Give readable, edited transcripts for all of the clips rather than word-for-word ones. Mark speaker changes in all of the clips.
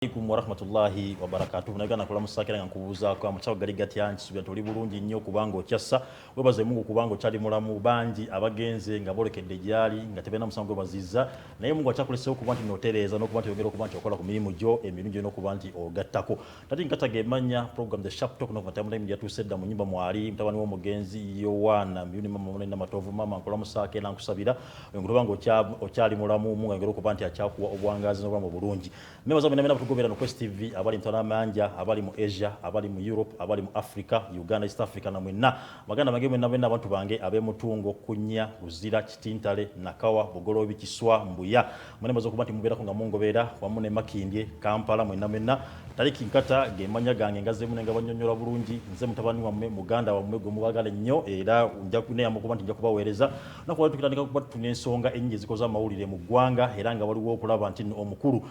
Speaker 1: Alaikum warahmatullahi wabarakatuh. Nagana kula musakira nkubuza kwa muchawo gali gati yanchi subya tuli bulungi nnyo kubango kyassa webaze Mungu kubango kyali mulamu banji abagenze nga bolekedde jali nga tebena musango baziza naye Mungu achakulese okubanti notereza nokubanti yogero okubanti okola ku mirimu gyo emirungi nokubanti ogattako tati nkatage manya program the sharp talk no Tamale media tusedda mu nyimba mwali mtabani wo mugenzi yowana myuni mama munene matovu mama nkola musake na nkusabira ngurubango okyali mulamu Mungu ngero okubanti achakuwa obwangazi no bulungi mema zo mena gobera no Quest TV abali mtana manja abali mu Asia abali mu Europe abali mu Africa Uganda East Africa na mwenna maganda mageme na bena abantu bange abe mutungo kunya ruzira kitintale nakawa bogolobi kiswa mbuya mwene mazo kubanti mubera ko ngamongobera wamune makindye Kampala mwenna tariki nkata gemanya gange ngaze munenga banyonyola bulungi nze mutabani wa Muganda wa mwego mubagale nnyo era unja kuneya mukubanti nja kubawereza nakuba tukitandika kuba tunensonga ennyingi zikoza mawulire mu gwanga era nga waliwo okulaba nti omukulu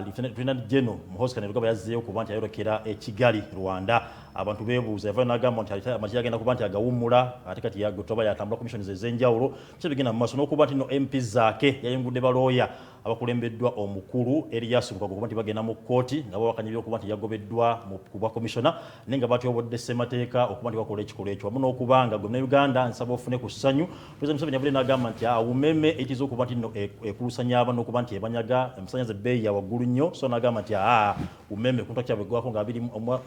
Speaker 1: Lieutenant General Muhoozi Kainerugaba yazzeeyo ku banti ayolekera Kigali Rwanda abantu beebuuza yava n'agamba nti amazima agenda ku banti agawummula ate kati yagotoba yatambula commissions ez'enjawulo kyebigenda mu maaso n'okuba nti no MP zaake yayungudde balooya abakulembeddwa omukulu Elias Lukwago kuba nti bagenda mu kkooti nga babakanyibira okuba nti yagobeddwa mu kuba commissioner nenga batyobodde ssemateeka okuba nti bakola ekikolwa ekyo wamu n'okubanga gwe ne Uganda nsaba ofune ku ssanyu President Museveni yavudde n'agamba nti awumeme ekitiza okuba nti no ekulusanya abantu n'okuba nti ebanyaga emusanyaze ebbeeyi ya waggulu nnyo so n'agamba nti umeme kuntu kyabegwako nga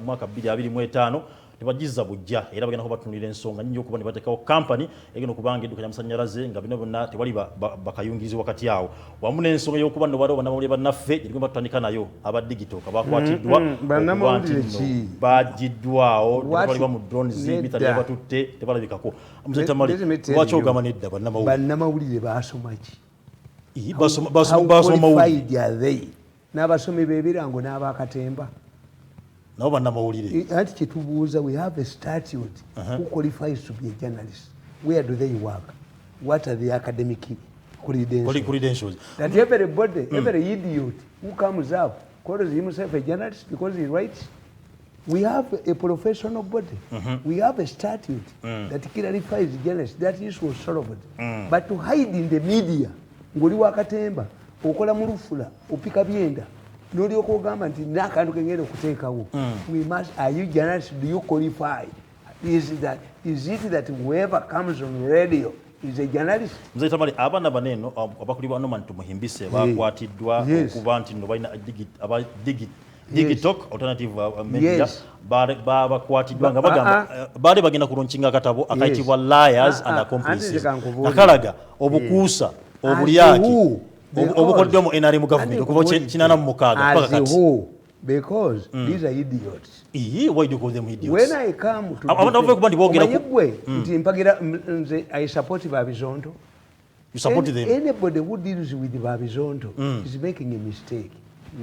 Speaker 1: mwaka 2025 tebagiza bujja era bagenda kubatunulira ensonga nnyo okuba ne batekawo company egenda okubanga edduka ly'amasanyalaze nga bino bonna tewali bakayungirizi wakati awo wamu n'ensonga y'okuba nno waliwo bannamawulire bannaffe gye tugenda tutandika nayo aba digital kabakwatiddwa bagiddwawo tebalibwa mu drones mitali yabatutte tebalabikako Mzee Tamale lwaki ogamba nedda
Speaker 2: bannamawulire basomaki
Speaker 1: basoma
Speaker 2: n'abasomi b'ebirango n'abakatemba
Speaker 1: nabo bannamawulire
Speaker 2: anti kyetubuuza we have a statute who qualifies to be a journalist where do they work what are the academic credentials that everybody every idiot who comes up calls himself a journalist because he writes we have a professional body we have a statute that clarifies journalists that issue was solved but to hide in the media ngoli wakatemba okola mu lufula opika byenda noli okugamba nti nakantu kengere okuteekawo we must are you journalists do you qualify is it that whoever comes on radio is a journalist
Speaker 1: Mzee Tamale abana baneno abakuli bano mantu muhimbise bakwatiddwa okuba nti no balina digital alternative media bakwatiddwa nga bagamba bali bagenda kulonkinga akatabo akayitibwa liars and accomplices akalaga obukuusa obulyaki obukoddwa mu NRM government kuba kinana mu mukaaga paka kati
Speaker 2: because these are idiots
Speaker 1: why do you call them idiots
Speaker 2: when I come to
Speaker 1: abantu bavuye kubandi boogera
Speaker 2: nti mpagira nze I support Babizonto
Speaker 1: you support them
Speaker 2: anybody who deals with Babizonto is making a mistake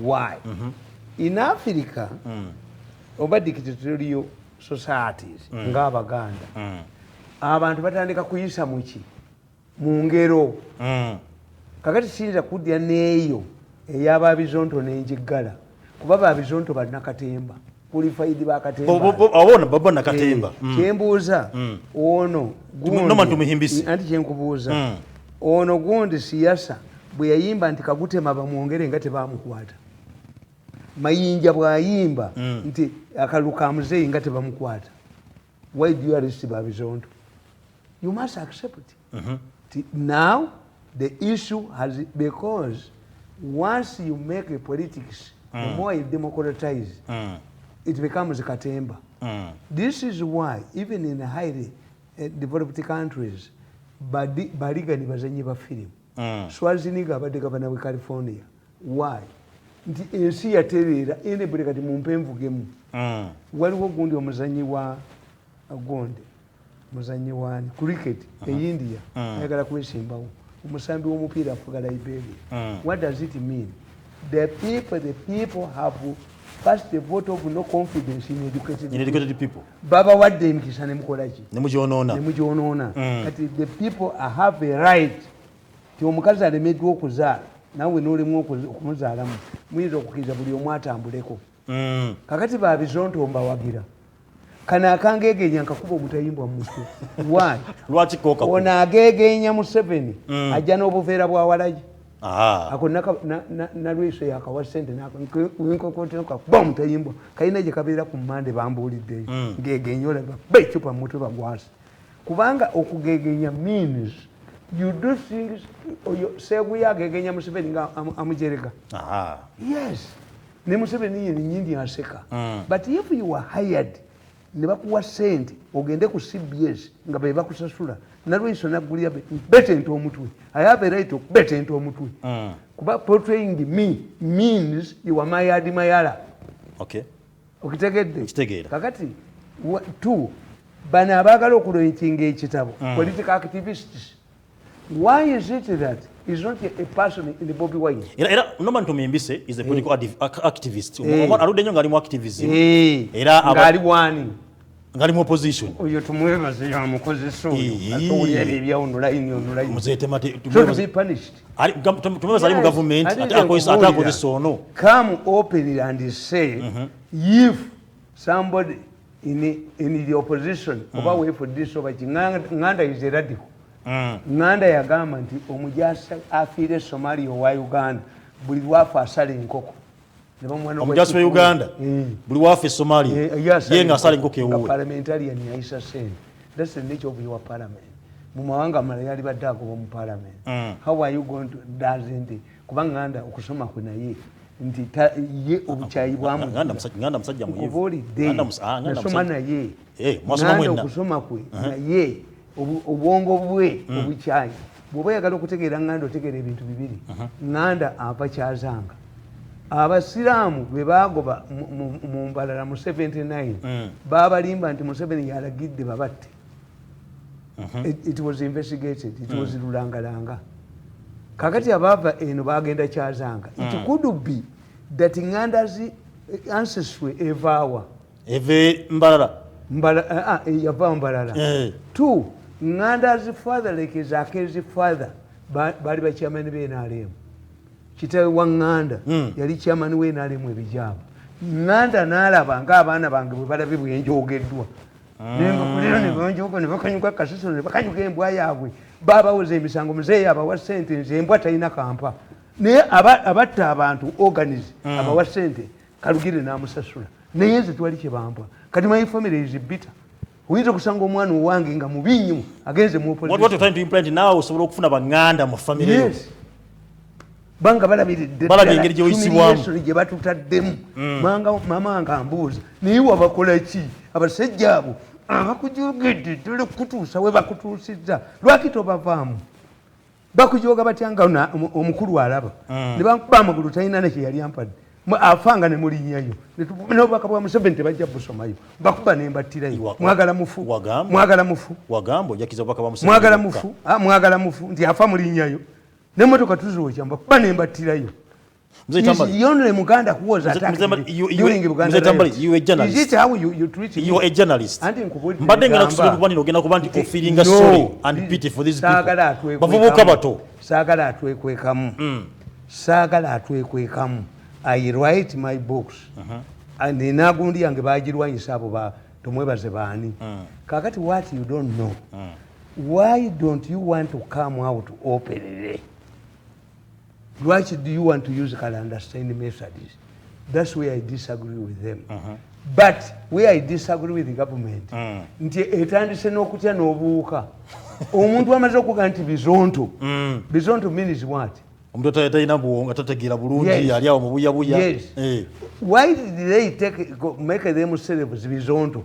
Speaker 2: why in Africa oba dictatorial societies ng'Abaganda abantu batandika kuyisa muki mu ngero kakati siyinza kuddya neeyo ey'Ababizonto n'enjiggala kuba Babizonto bannakatemba qualified
Speaker 1: bakatembabona baba nakatemba
Speaker 2: kyembuuza ono anti kyenkubuuza ono gundi siyasa bwe yayimba nti kagutema bamwongere nga tebamukwata mayinja bwayimba nti akalu ka muzeeyi nga tebamukwata why do you arrest Babizonto you must accept it now the issue has because once you make a politics the more you democratize it becomes katemba this is why even in highly developed countries baliga ni bazanyi ba film Schwarzenegger abadde gavana wa California why nti ensi yaterera enebule kati mu mpemvugemu waliwo gundi omuzanyi wa gonde muzanyi wa cricket e India ayagala kwesimbawo umusambi w'omupiira afuga Liberia what does it mean the people have first the vote of no confidence in educated
Speaker 1: people
Speaker 2: baba wadde emikisa ne mukolaki
Speaker 1: ne mugyonoona
Speaker 2: kati the people have a right ti omukazi alemeddwa okuzaala nawe n'olimu okumuzaalamu muyinza okukkiriza buli omu atambuleko kakati Babizonto mbawagira kana akangegenya nkakuba obutayimbwa mu mutwe why
Speaker 1: lwaki koka
Speaker 2: ona agegenya mu 7 ajja n'obuveera bwa walaji ako nalweso yakawa sente nkokotenuka bom tayimbwa kalina gye kabeera ku mmande bambuuliddeyo ngegenyola becupa mutwe bagwasi kubanga okugegenya means you do things seguye agegenya Museveni nga amujerega yes ne Museveni yeni nyindi aseka but if you were hired ne bakuwa sente ogende ku CBS nga be bakusasula nalweso nagulya bete into omutwe I have a right to bete into omutwe kuba portraying me means you are mayala
Speaker 1: okay
Speaker 2: okitegedde kakati two bana abagala okuloyinga ekitabo political activists why is it that is not a person in the Bobby Wine
Speaker 1: era Norman Tumimbise is a political activist aludde nnyo ng'ali mu activism era
Speaker 2: ng'ali wani
Speaker 1: ngali mu opposition
Speaker 2: oyo tumwebaze ya mukozi so atowulira ebyawuno line
Speaker 1: muzete mate
Speaker 2: tumwebaze
Speaker 1: ali mu government atakozesa ono
Speaker 2: come openly and say if somebody in the opposition oba we for this over nganda is a radical nganda yagamba nti omujasa afiire Somalia wa Uganda buli wafa asale enkoko
Speaker 1: omujasi wa Uganda buli wafa Somalia yenga asale enkoko ewuwe
Speaker 2: parliamentarian yaisa sen that's the nature of your parliament mu mawanga mala yali badako mu parliament how are you going to doesn't kubanga nganda okusoma kwe naye nti ye obuchayi bwamu
Speaker 1: nganda musajja muyivu
Speaker 2: nasoma naye
Speaker 1: mwasoma mwenna
Speaker 2: okusoma kwe naye obwongo bwe obuchayi bwoba yagala okutegeera nganda otegeera ebintu bibiri nganda abakyazanga abasiraamu bwe bagoba mu mbalala mu 79 babalimba nti Museveni yalagidde babatte it was investigated it was lulangalanga kakati abava eno bagenda kyazanga it could be that nganda's ancestry evaawa
Speaker 1: eve mbalala
Speaker 2: yava mbalala two nganda's father like his akezi father bali ba chairman be NRM kitawe wa nganda yali chairman we NRM ebijabo nganda nalaba nga abaana bange bwe balabe bwenjogeddwa nenga kulira ne bonjogo ne bakanyuka kasiso ne bakanyuka embwa yaabwe baba woze emisango muzeeyi abawa sente nze embwa talina kampa naye abatta abantu organize abawa sente kalugire n'amusasula naye nze twali kye bampa kati my family is bitter uyinza okusanga omwana owange nga mubinyu agenze mu opposition
Speaker 1: what you trying to implant now osobola okufuna banganda mu family
Speaker 2: yes banga balabiridde
Speaker 1: engeri gye oyisibwamu
Speaker 2: gye batutaddemu mama nga mbuuza naye wabakola ki abasajja abo abakujogedde tole kutuusa we bakutuusizza lwaki tobavaamu bakujoga batya nga omukulu alaba ne bankuba amagulu talina nekye yali ampadde afanga ne mulinnyayo n'obubaka bwa Museveni tebajja busomayo bakuba ne mbattirayo mwagala mufu mwagala mufu nti afa mulinnyayo n'emmotoka tuziwokya bakuba ne mbattirayo yonle Muganda who was attacked during Uganda.
Speaker 1: You a journalist.
Speaker 2: Is it how you treat
Speaker 1: you a journalist?
Speaker 2: But
Speaker 1: then ogenda kuba nti feeling sorry and pity for these people. Bavubuka bato.
Speaker 2: Sagala atwekwekamu. Sagala atwekwekamu. I write my books. And inagundi yange bagirwanyisa abo ba tumwebaze baani. Kakati what you don't know. Why don't you want to come out openly? Why do you want to use understanding methods? That's where I disagree with them. But where I disagree with the government, nti etandise n'okutya n'obuuka. Omuntu amaze okuga nti bizonto. Bizonto means what?
Speaker 1: Omuntu atalina buwonga tategeera bulungi yali awo mu buyabuya.
Speaker 2: Yes. Why did they make themselves bizonto?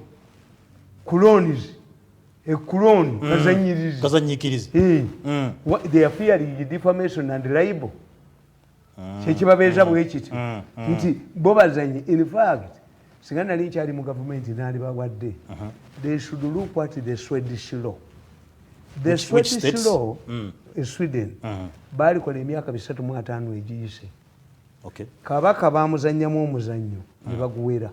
Speaker 2: Colonies. A colony,
Speaker 1: kazanyikirizi.
Speaker 2: They are fearing defamation and libel. Kyekibabeza bwe kiti nti bo bazanye in fact singa nali kyali mu government nali bawadde they should look at the Swedish law. The Swedish law is Sweden bali kola emyaka 35 egiyise kabaka bamuzannyamu omuzannyo ne baguwera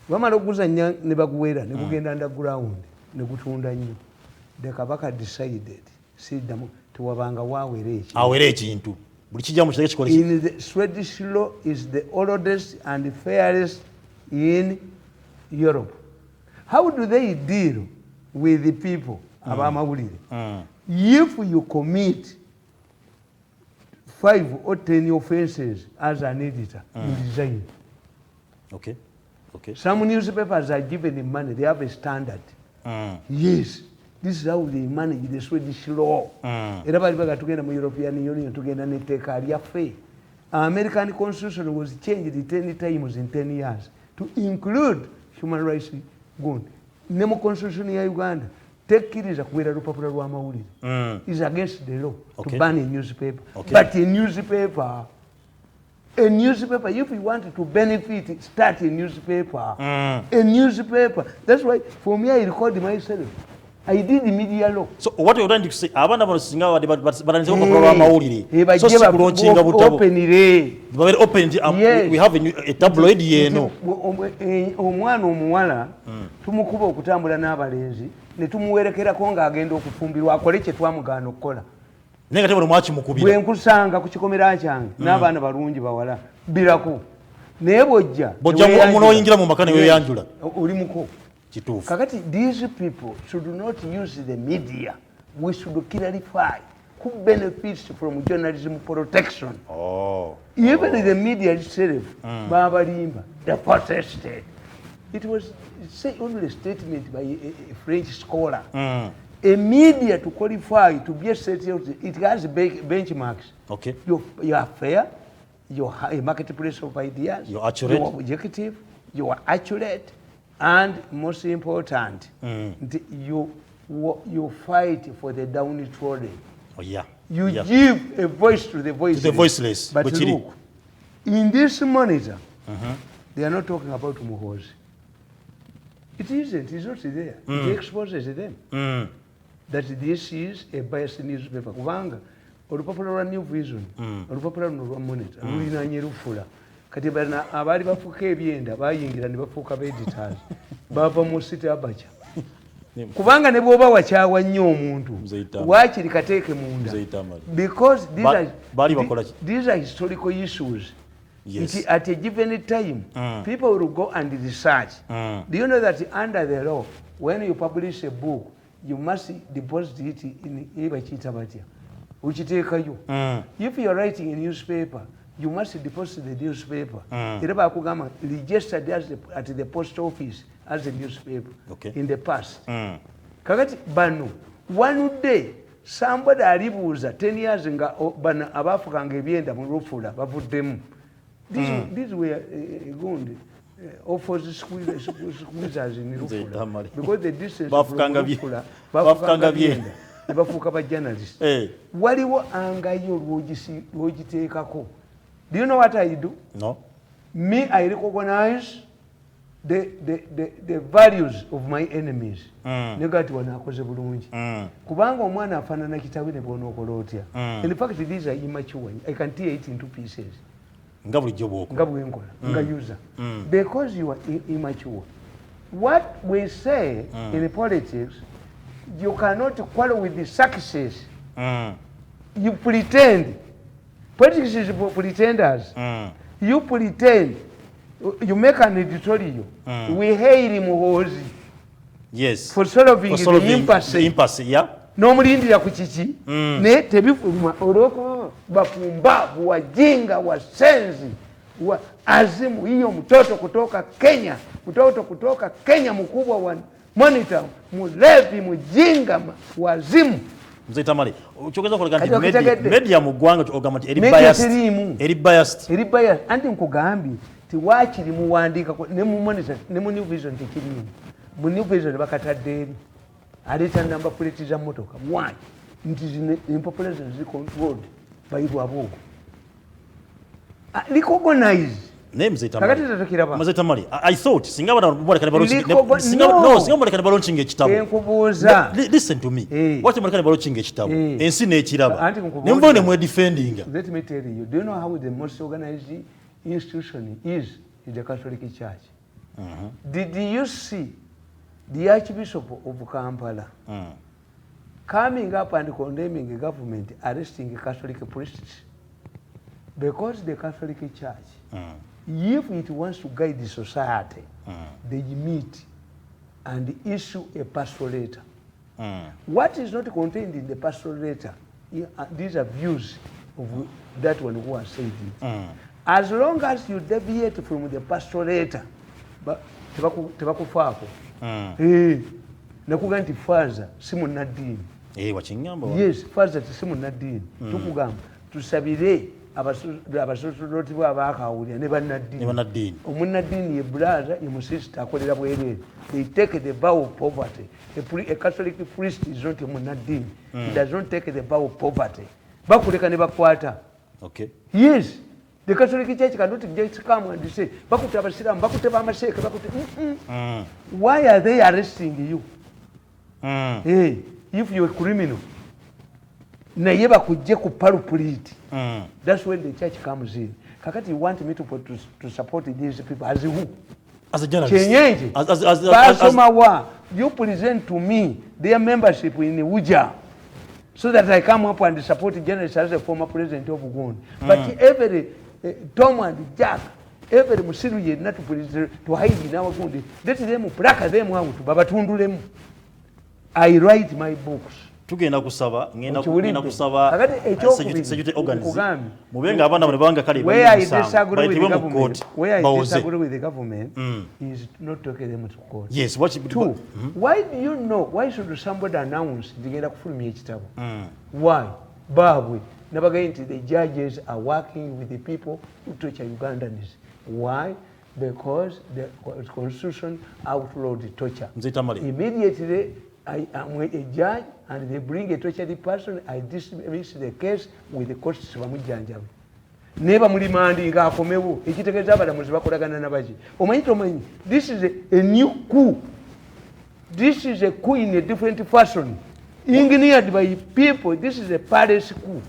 Speaker 2: bamala okuzannya ne baguwera ne gugenda underground ne gutunda nnyo the kabaka decided siddamu tewabanga waawera
Speaker 1: ekintu.
Speaker 2: In the Swedish law is the oldest and fairest in Europe. How do they deal with the people? If you commit 5 or 10 offenses as an editor, you resign.
Speaker 1: Okay. Okay.
Speaker 2: Some newspapers are given money, they have a standard. Yes, this is how they manage the Swedish law. Era bali baga tugenda mu European Union tugenda n'etteeka lyaffe. American constitution was changed 10 times in 10 years to include human rights. Ne mu constitution ya Uganda tekkiriza kubeera lupapula lw'amawulire. Is against the law to ban a newspaper. But a newspaper, if you want to benefit, start a newspaper. A newspaper. That's why for me I record myself. I did the media law. So
Speaker 1: what you're trying to say, abana bano singa wadi baranze ko kwa mawulire. So sikulochinga butabo. We have a tabloid yeno.
Speaker 2: Omwana omuwala tumukuba okutambula n'abalenzi ne tumuwerekerako ng'agenda okufumbirwa akole kye twamugana okukola.
Speaker 1: Nenga tebona mwachi mukubira.
Speaker 2: Bwe nkusanga ku kikomera kyange n'abaana balungi bawala birako. Naye bojja
Speaker 1: muno oyingira mu makane we yanjula.
Speaker 2: Oli muko.
Speaker 1: Kakati,
Speaker 2: these people should not use the media. We should clarify who benefits from journalism protection. Even the media itself, Baba Limba, the protested. It was only a statement by a French scholar. A media to qualify to be a certain, it has benchmarks.
Speaker 1: Okay.
Speaker 2: You are fair, you are a marketplace of ideas,
Speaker 1: you're accurate,
Speaker 2: you are objective, you are accurate. And most important, you fight for the downtrodden. You give a voice to the voiceless.
Speaker 1: To the voiceless.
Speaker 2: But look, in this monitor, they are not talking about Muhozi. It isn't. It's not there. It exposes them that this is a biased newspaper. Kubanga, olupapula lwa New Vision, olupapula lwa monitor, lulinanye lufula. Kati bana abali bafuka ebyenda bayingira ne bafuka editors bava mu city abacha kubanga ne bwoba wakyawa nnyo omuntu waakiri kateeke munda because these are historical issues. At a given time people will go and research. Do you know that under the law when you publish a book you must deposit it in ebachita batya ukiteekayo. If you are writing a newspaper you must deposit the newspaper. Registered at the post office as a newspaper in the past. Kakati bano, one day, somebody alibuuza 10 years nga bana abafukanga ebyenda mu lufula bavuddemu. These were good offers squeezers in lufula. Because the distance from lufula bafukanga byenda. Bafuka ba journalists. Waliwo angayo lwogiteekako. Do you know what I do?
Speaker 1: No.
Speaker 2: Me, I recognize the values of my enemies. Negative one akoze bulungi. Kubanga omwana afanana kitabu ne bono okolotya. In fact, these are immature. I can tear it into pieces.
Speaker 1: Ngabuli joboko.
Speaker 2: Ngabuli enkola. Nga user. Because you are immature. What we say in politics, you cannot quarrel with the success. You pretend. Politics is for pretenders. You pretend. You make an editorial. We hail Muhozi.
Speaker 1: Yes.
Speaker 2: For solving the impasse.
Speaker 1: Yeah.
Speaker 2: N'omulindira ku kiki ne tebifuluma olw'okuba bafumbavu wajinga wasenzi wa azimu hiyo mtoto kutoka Kenya mkubwa wa monitor mulevi mjinga wazimu.
Speaker 1: Mzee Tamale, uchokeza kwa kanti media mugwanga ogamati eri biased. Eri biased.
Speaker 2: Anti nkugambi tiwakiri muwandika ne mu monitor ne mu New Vision tikirimu. Mu New Vision bakatadde aleta number plate za motoka. Why? It is in population is controlled by Iwabogo. Recognize.
Speaker 1: Name Mzee Tamale. Mzee Tamale, I thought singa bali kana balochinga ekitabo. Listen to me. What bali kana balochinga ekitabo. Ensi ne ekiraba. Nemvone mwe defending.
Speaker 2: Let me tell you. Do you know how the most organized institution is the Catholic Church? Did you see the Archbishop of Kampala coming up and condemning the government arresting Catholic priests? Because the Catholic Church, if it wants to guide the society, they meet and issue a pastoral letter. What is not contained in the pastoral letter, these are views of that one who has said it. As long as you deviate from the postulate, tebakufaako. Nakugamba nti Faza si munnaddiini. Yes, Faza si munnaddiini. Tukugamba tusabire abasosoloti bw'abaakawulira ne bannaddiini. Omunnaddiini ye brother ye musisita akolera bwereere. They take the vow of poverty. A Catholic priest is not a munnaddiini. He does not take the vow of poverty. Bakuleka ne bakwata.
Speaker 1: Okay.
Speaker 2: Yes. The Catholic Church cannot just come and say, Bakuta Basiram, Bakuta Bamasek, Bakuta. Why are they arresting you? Hey, if you're a criminal, Nayeba could Jeku Parupuliti. That's when the church comes in. Kakati, you want me to support these people as who?
Speaker 1: As a journalist.
Speaker 2: As you present to me their membership in Uja. So that I come up and support journalists as a former president of Uganda. But every Tom and Jack, every Musiru ye not to hide in our Gundi. Let them plaka them out, Babatundu them. I write my books.
Speaker 1: Tugenda kusaba ngenda kusaba security organization mubenga abana banga kali
Speaker 2: where I disagree with the government is not taking them to court.
Speaker 1: Yes, what
Speaker 2: two, why do you know, why should somebody announce ngenda kufulumya ekitabo? Why? Babwe nabagayinti the judges are working with the people who torture Ugandans. Why? Because the constitution outlawed the torture. Immediately I am a judge and they bring a tortured person, I dismiss the case with the courts of Mujanjab. Never Mulimandi Gakomewu, Ekitakazaba Muzibakoragana Nabaji. Omaitoman, this is a new coup. This is a coup in a different fashion. Engineered by people, this is a Paris coup.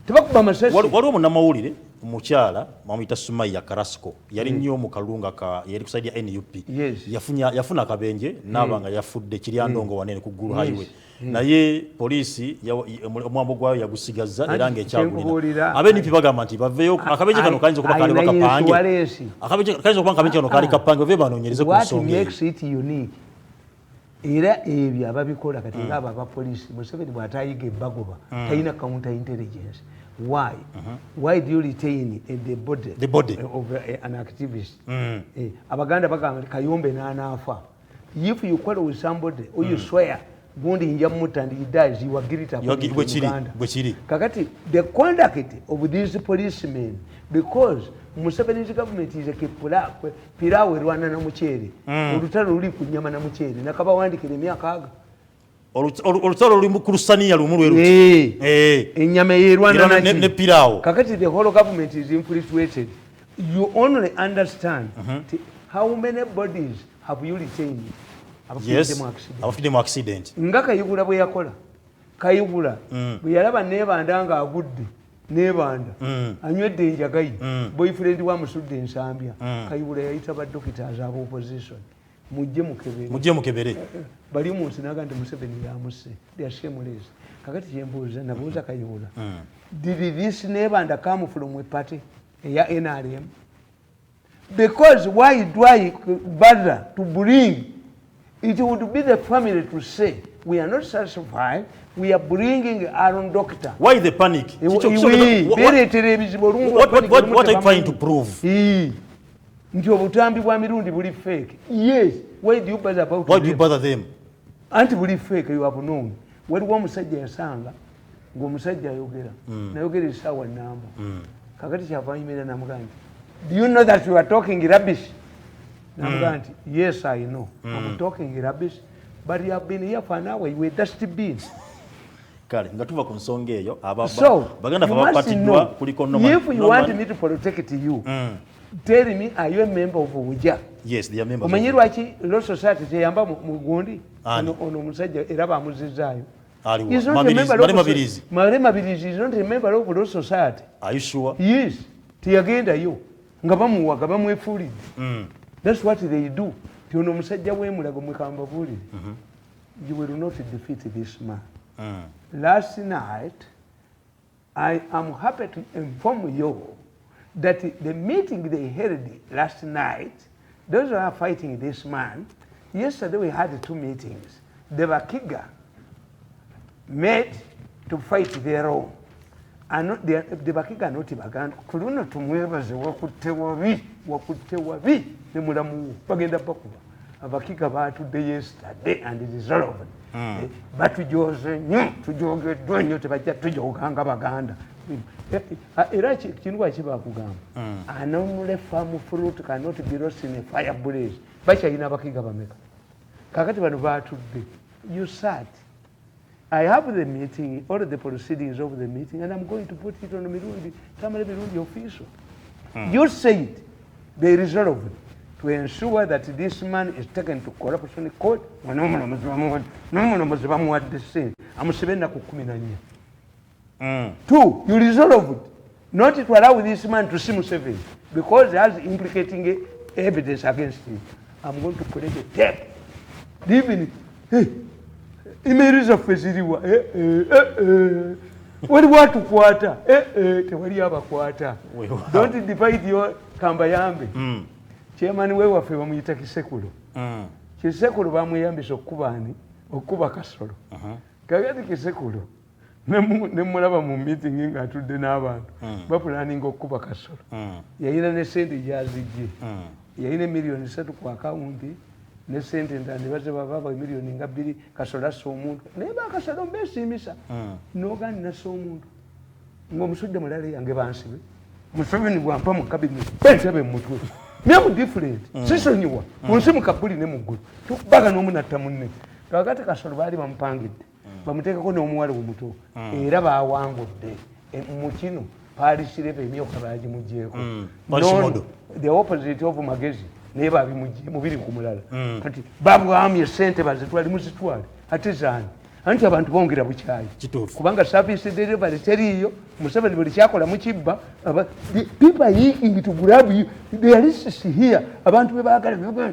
Speaker 2: What
Speaker 1: woman Namauri? Muchala mamita Sumaya Carrasco yali nnyo mu kalunga ka yali kusaidia NUP yafuna kabenje nabanga yafudde kiryandongo wanene ku Gulu Highway naye polisi omwambo gwayo yagusigaza era ng'ekyagulina ab'NUP bagamba nti baveyo akabenje kano kayinza okuba kali bakapange akabenje kayinza okuba akabenje kano kali kapange bave banoonyereze ku nsonga
Speaker 2: era ebyo ababikola kati ng'abo abapolisi Museveni bw'atayiga ebbagoba talina counter intelligence. Why? Why do you retain the body of an activist? Abaganda bagamba Kayumba n'anaafa. If you quarrel with somebody or you swear gundi inja mutta and he dies, you are guilty of Uganda. Kakati, the conduct of these policemen, because Museveni's government is a pirawe rwana na mucheri. Urutalo ruli kunyama na mucheri. Nakaba wandikira emyaka aga.
Speaker 1: Olutalo luli ku lusaniya lumu lweru
Speaker 2: ennyama yerwana
Speaker 1: ne pirawo.
Speaker 2: Kakati the whole government is infiltrated. You only understand how many bodies have you retained?
Speaker 1: Yes, abafidde accident.
Speaker 2: Nga Kayihura bwe yakola. Kayihura bwe yalaba Nebanda nga agudde Nebanda anywedde enjagayi boyfriend wa musudde ensambya Kayihura yayita baddokita az'aba opposition. Mujje mukebere bali munsi nagandi Museveni yamuse they are shameless. Kakati kyembuuza nabuuza Kayihura, did this Nebanda come from a party eya NRM? Because why do I bother to bring? It would be the family to say we are not satisfied, we are bringing our own doctor.
Speaker 1: Why the panic? What are you trying to prove?
Speaker 2: Nti obutambi bwa Mirundi buli fake. Yes. Why do you bother about
Speaker 1: Why do you bother them?
Speaker 2: Anti buli fake you have known. Waliwo omusajja yasanga ng'omusajja ayogera nayogera essaawa nnamba kakati kyavanyumira namugamba nti, do you know that you are talking rubbish? Namugamba nti, yes I know. I'm talking rubbish, but you have been here for an hour, you were dustbin.
Speaker 1: Kale nga tuva ku nsonga eyo
Speaker 2: baganda
Speaker 1: babapatiddwa kuliko
Speaker 2: if you want me to protect you, tell me, are you a member of Uja?
Speaker 1: Yes, they are members.
Speaker 2: Omanyi lwaki Law Society teyamba mu Gundi? Ono omusajja era bamuzizaayo. Male Mabirizi is not a member of Law Society.
Speaker 1: Are you sure?
Speaker 2: Yes. Teyagendayo nga bamuwaga bamwefuulidde. That's what they do. Ti ono omusajja w'emulago mwekambabuulire. You will not defeat this man. Last night, I am happy to inform you that the meeting they held last night, those who are fighting this man, yesterday we had 2 meetings. The Bakiga met to fight their own. the Bakiga not Baganda. Kuruno tumwebaze wakutte wabi ne mulamu bagenda bakuba. Abakiga batudde yesterday and it is relevant. Batujoze nnyo tujogeddwa nnyo tebajja tujoganga Baganda. Era kintu bakibakugamba. Anomaly farm fruit cannot be roasted in a fire blaze. Bakyalina Abakiga bameka. Kakati bano batudde. You sat. I have the meeting, all the proceedings of the meeting, and I'm going to put it on the Mirundi, Tamale Mirundi official. You said there is relevant to ensure that this man is taken to corruption court. I'm Two, you resolve it. Not to allow this man to see Museveni because he has implicating evidence against him. I'm going to collect a tape. Even imeriza feziriwa wali watu kwata tewali abakwata don't divide your kambayambe chairman we waffe bamuyita Kisekulo Kisekulo bamuyambisa okuba Kasolo kagati Kisekulo nemulaba mu meeting ng'atudde n'abantu bapulaninga okuba Kasolo yayina ne sente gyazijje yayina miliyoni 3 ku akawunti ne sente ndani baze baba miliyoni nga 2 Kasola omuntu naye bakasala mbesiimisa n'ogani nasa omuntu ng'omusujja mulala yange bansibe Museveni bwampa mu cabinet bentebe mu mutwe myemu different sisonyiwa munsi mu kabuli ne mu ggulu tukubaga n'omunatta munne kakati Kasola baali bamupangidde bamuteekako n'omuwala omuto era baawangudde mu kino paalisirebe emyoka baagimugjeeko the opposite of magezi naye babimugye mubiri ku mulala kati babwamye sente bazitwali muzitwale ate zaani anti abantu bongera bukyayi kubanga service delivery teriyo Museveni buli kyakola mukibba people are eating to grab you they are listening here abantu bebaagala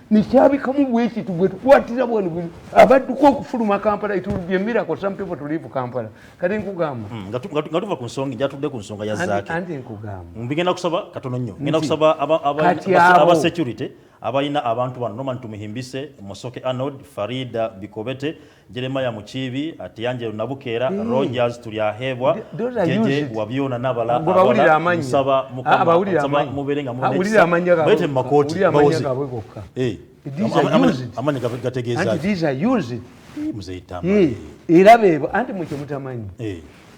Speaker 2: ni kyabikamu bweki tugwe tukwatira bwenu abadduko okufuluma Kampala itulubye miracle some people to leave Kampala kati nkugamba
Speaker 1: ngatuva ku nsonga njatudde ku nsonga ya Zaki
Speaker 2: anti nkugamba
Speaker 1: mbigenda kusaba katono nnyo ngenda kusaba aba security abayina abantu bano noma ntumuhimbise Musoke Arnold Farida Bikobete Jeremiah Muchibi Atiyanje Nabukera Rogers Tulyahebwa Jeje wabyona nabala nsaba mukama muberenga munene bete makoti amanya gategeeza
Speaker 2: these are used
Speaker 1: muzeyita
Speaker 2: irabebo anti muke mutamanyi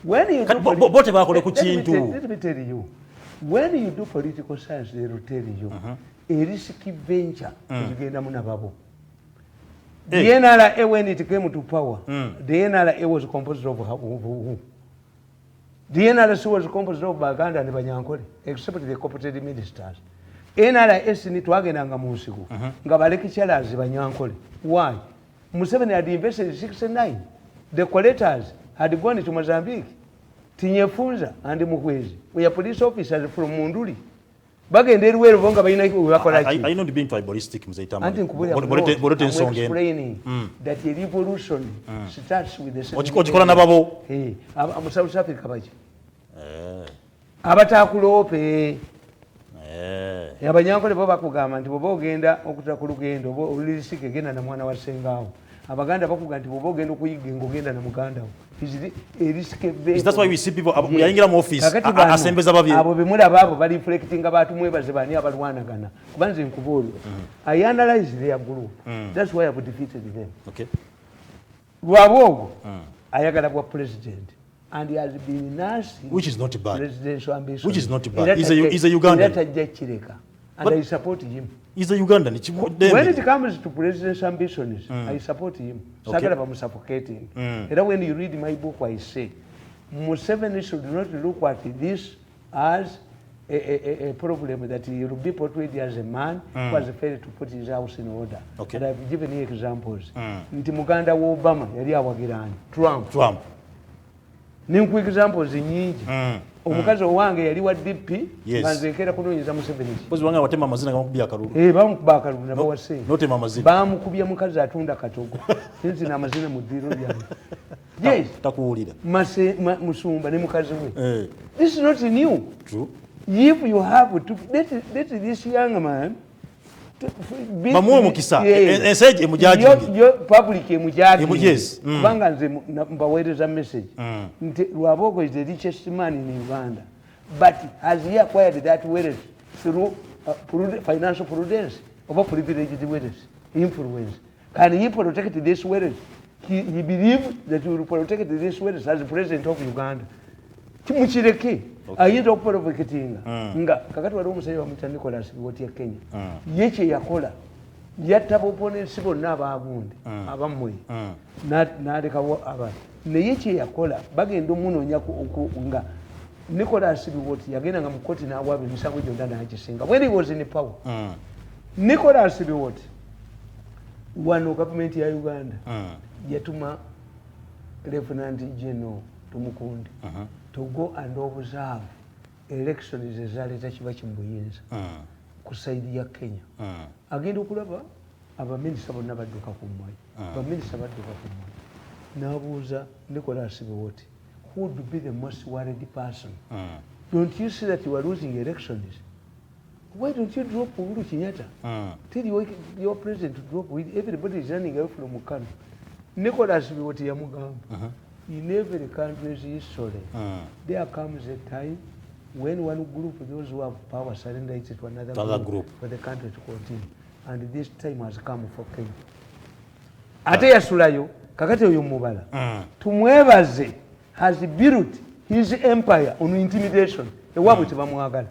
Speaker 2: when you do
Speaker 1: bote bakole ku kintu
Speaker 2: let me tell you when you do political science they will tell you a risky venture kugenda munababo the NRA when it came to power the NRA was composed of who? The NRA was composed of Baganda and Banyankole except the cooperative ministers NRA ni twagendanga mu nsigo nga balekicalazi Banyankole why Museveni had invested in 69 the collectors had gone to Mozambique Tinyefunza and Mukwezi we are police officers from Munduli bagenda eriweero bonga balina bakola ki
Speaker 1: I know being tribalistic muzeyitama
Speaker 2: bolote nsonge that the revolution starts with the
Speaker 1: okikola nababo
Speaker 2: mu South Africa baje abatakulope Abanyankole bo bakugamba nti boba ogenda okuta ku lugendo olulisike genda na mwana wa Sengaawo Abaganda bakugamba nti boba ogenda okuyiga ng'ogenda na muganda wo
Speaker 1: is that why we see people yayingira mu office asembeza babye
Speaker 2: abo bemulaba abo bali reflecting abantu mwebaze bani abalwanagana kubanze nkubolo I analyze their group that's why I have defeated them Lwabogo ayagala bwa president and he has been nasty
Speaker 1: which is not bad
Speaker 2: presidential ambition
Speaker 1: which is not bad he's a Ugandan
Speaker 2: and I support him.
Speaker 1: He's a Ugandan.
Speaker 2: When it comes to presidential ambitions, I support him. Sagala I'm suffocating. And when you read my book, I say, Museveni should not look at this as a problem that he will be portrayed as a man who has failed to put his house in order. And I've given you examples. Nti Muganda wa Obama yali awagirani Trump. Ninku examples nyingi. Omukazi owange yali wa DP banzekera kunoonyeza Museveni
Speaker 1: kozi wange watema amazina gamukubya akalulu
Speaker 2: bamukuba akalulu nabo wase
Speaker 1: notema amazina
Speaker 2: bamukubya mukazi atunda katogo sinzi na amazina mu ddiro lyange yes
Speaker 1: takuwulira
Speaker 2: musumba ne mukazi we this is not new
Speaker 1: true
Speaker 2: if you have to let this young man
Speaker 1: bamuwe mukisa enseje emujajinge
Speaker 2: yo public emujajinge
Speaker 1: yes
Speaker 2: kubanga nze mbaweereza message nti Lwabogo is the richest man in Uganda but has he acquired that wealth through financial prudence or privileged wealth influence? Can he protect this wealth? He believes that he will protect this wealth as the president of Uganda. Chimuchireke ayinza okuprovocatinga nga kakati wali omusajja bamuita Nicholas Biwott ya Kenya yeche yakola yattaba opponents bonna abaagundi abammwe n'alekawo abantu naye kye yakola bagenda omunoonya nga Nicholas Biwott yagenda nga mu kkooti n'awaaba emisango gyonna n'agisinga when he was in power. Nicholas Biwott wano gavumenti ya Uganda yatuma Lieutenant General Tumukundi to go and observe elections ezaleeta kiba kimuyinza ku saidi ya Kenya agenda okulaba abaminisita bonna badduka ku mmwayi baminisita badduka ku mmwayi n'abuuza Nicholas Biwott who would be the most worried person. Don't you see that you are losing elections? Why don't you drop Uhuru Kenyatta? Tell your president to drop with everybody is running away from Kano. Nicholas Biwott yamugamba in every country's history there comes a time when one group, those who have power, surrender it to another group for the country to continue. And this time has come for Kenya. Ate yasulayo kakati oyo mubala tumwebaze has built his empire on intimidation ewabwe tebamwagala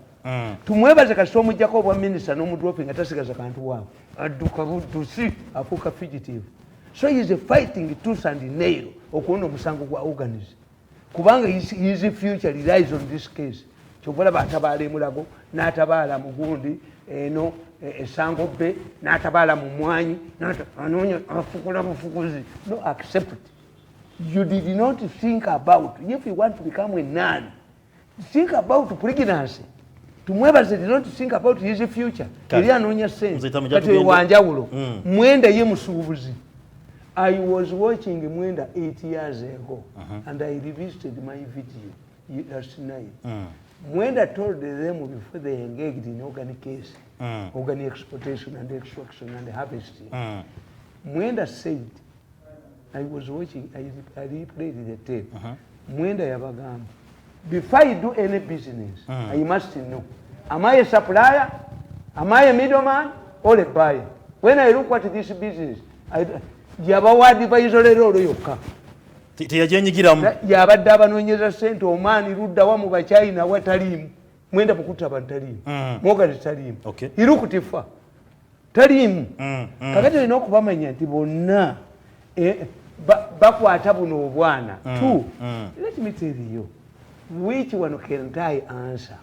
Speaker 2: tumwebaze kasita omujjako obwa minisita n'omudroping atasigaza kantu waabwe adduka buddusi afuuka fugitive. So he is fighting tooth and nail okuwona omusango gwa organism kubanga his future relies on this case. Kyobulaba atabaala emulago n'atabaala mugundi eno esango bbe n'atabaala mu mwanyi anoonya afukula bufukuzi. No, accept it. You did not think about if you want to become a nun, think about pregnancy. Tumwebaze did not think about his future. Eri anoonya sense kati wanjawulo Mwenda ye musuubuzi. I was watching Mwenda 8 years ago and I revisited my video last night. Mwenda told them before they engaged in organic case, organic exploitation and extraction and harvesting. Mwenda said, I was watching, I replayed the tape. Mwenda yabagamba, before I do any business, I must know, am I a supplier? Am I a middleman or a buyer? When I look at this business, yabawadde bayizolera olwo yokka
Speaker 1: teyajenyigiramu
Speaker 2: yabadde abanoonyeza ssente omaani luddawa mu Bachina wataliimu Mwenda mukutta abantu taliimu mwogazi taliimu irukutifa taliimu kakati olina okubamanya nti bonna bakwata buno obwana two. Let me tell you which one can't I answer.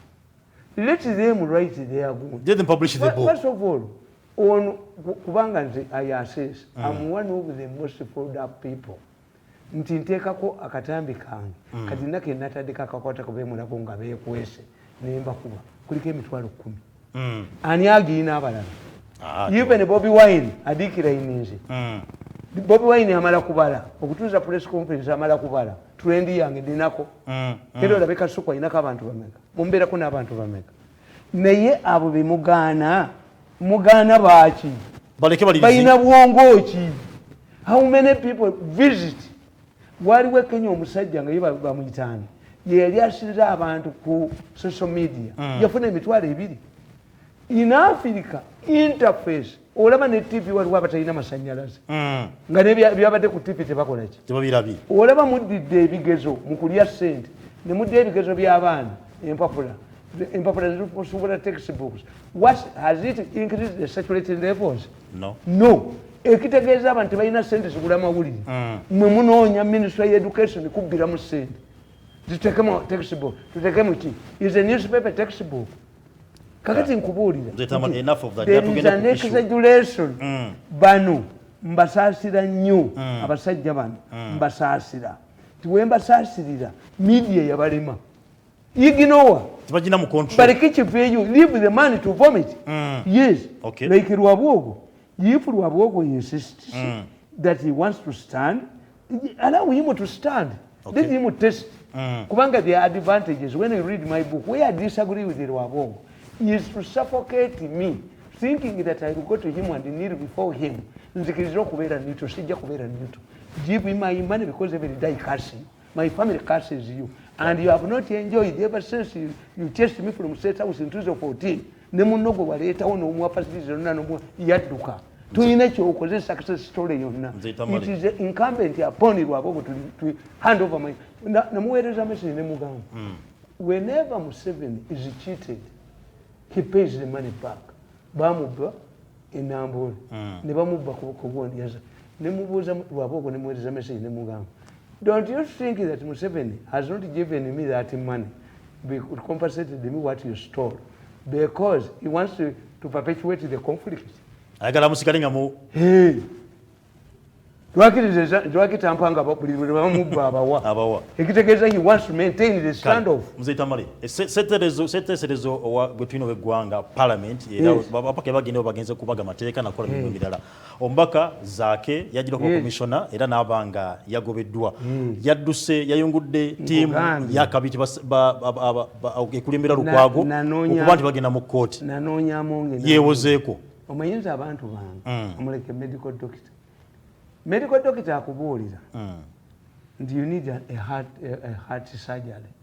Speaker 2: Let them write their good.
Speaker 1: Let them publish the book.
Speaker 2: First of all, on kubanga nze I assess I'm one of the most followed up people. Nti nteekako akatambi kange kati nake natandika akakwata kubemulako nga beekwese nemba kuba kuliko emitwalo 10 ani agiina abalala even Bobi Wine adikira ininze Bobi Wine amala kubala okutuuza press conference amala kubala trend yange ndinako era olabeka sukwa inako abantu bameka mumbeerako n'abantu bameka naye abo bemugaana mugaana baaki balina bwongo ki? How many people visit? Waliwo Kenya omusajja nga ye bamuyitaani yali asinza abantu ku social media yafuna emitwalo 2 in Africa interface olaba ne TV waliwo abatalina masanyalaze nga byabadde ku TV tebakola ki
Speaker 1: tebabirabye
Speaker 2: olaba muddidde ebigezo mu kulya ssente ne mudde ebigezo by'abaana empapula zitusobola textbooks. What has it increased the saturated levels? No. Ekitegeeza abantu balina ssente zigula amawulire mwe munoonya Ministry of Education kubbiramu ssente zitekemu textbook tutekemu ki is a newspaper textbook kakati nkubuulira there is an exaggeration bano mbasaasira nnyo abasajja bano mbasaasira tiwe mbasaasirira media yabalema ignore
Speaker 1: tibagina mu control
Speaker 2: baleke kiveeyo leave the money to vomit yes like Lwabogo. If Lwabogo insists that he wants to stand, allow him to stand. Let him test. Kubanga the advantages, when you read my book, where I disagree with Lwabogo is to suffocate me thinking that I will go to him and kneel before him, nzikiriza okubeera neutral, sijja kubeera neutral. Give me my money because every day cursing. My family curses you. And you have not enjoyed ever since you chased me from State House in 2014. Ne munno gwe waleetawo n'omuwa facilities zonna n'omuwa yadduka. Tulina ky'okoze success story yonna. It is incumbent upon Lwabogo to hand over my... Namuweereza message ne mugamba. Whenever Museveni is cheated, he pays the money back. Bamubba enambule. Ne bamubba ku bwonyaza. Ne mubuuza Lwabogo ne muweereza message ne mugamba. Don't you think that Museveni has not given me that money, compensated me what you stole, because he wants to perpetuate the conflict?
Speaker 1: Ayagala musikale nga mu
Speaker 2: twakitampanga bamubba abawa ekitegeeza he wants to maintain the standoff.
Speaker 1: Mzee Tamale, seterezo gwe tulina w'eggwanga parliament era bapaka bagenda bagenze kubaga amateeka nakola bintu ebirala. Omubaka Zaake yagirako commissioner era n'abanga yagobeddwa. Yadduse yayungudde tiimu yakabiti ekulembera Lukwago okuba nti bagenda mu kkooti yeewozeeko.
Speaker 2: Omuyinza abantu bange omuleke medical doctor. Medical doctor akubuulira nti you need a heart surgery.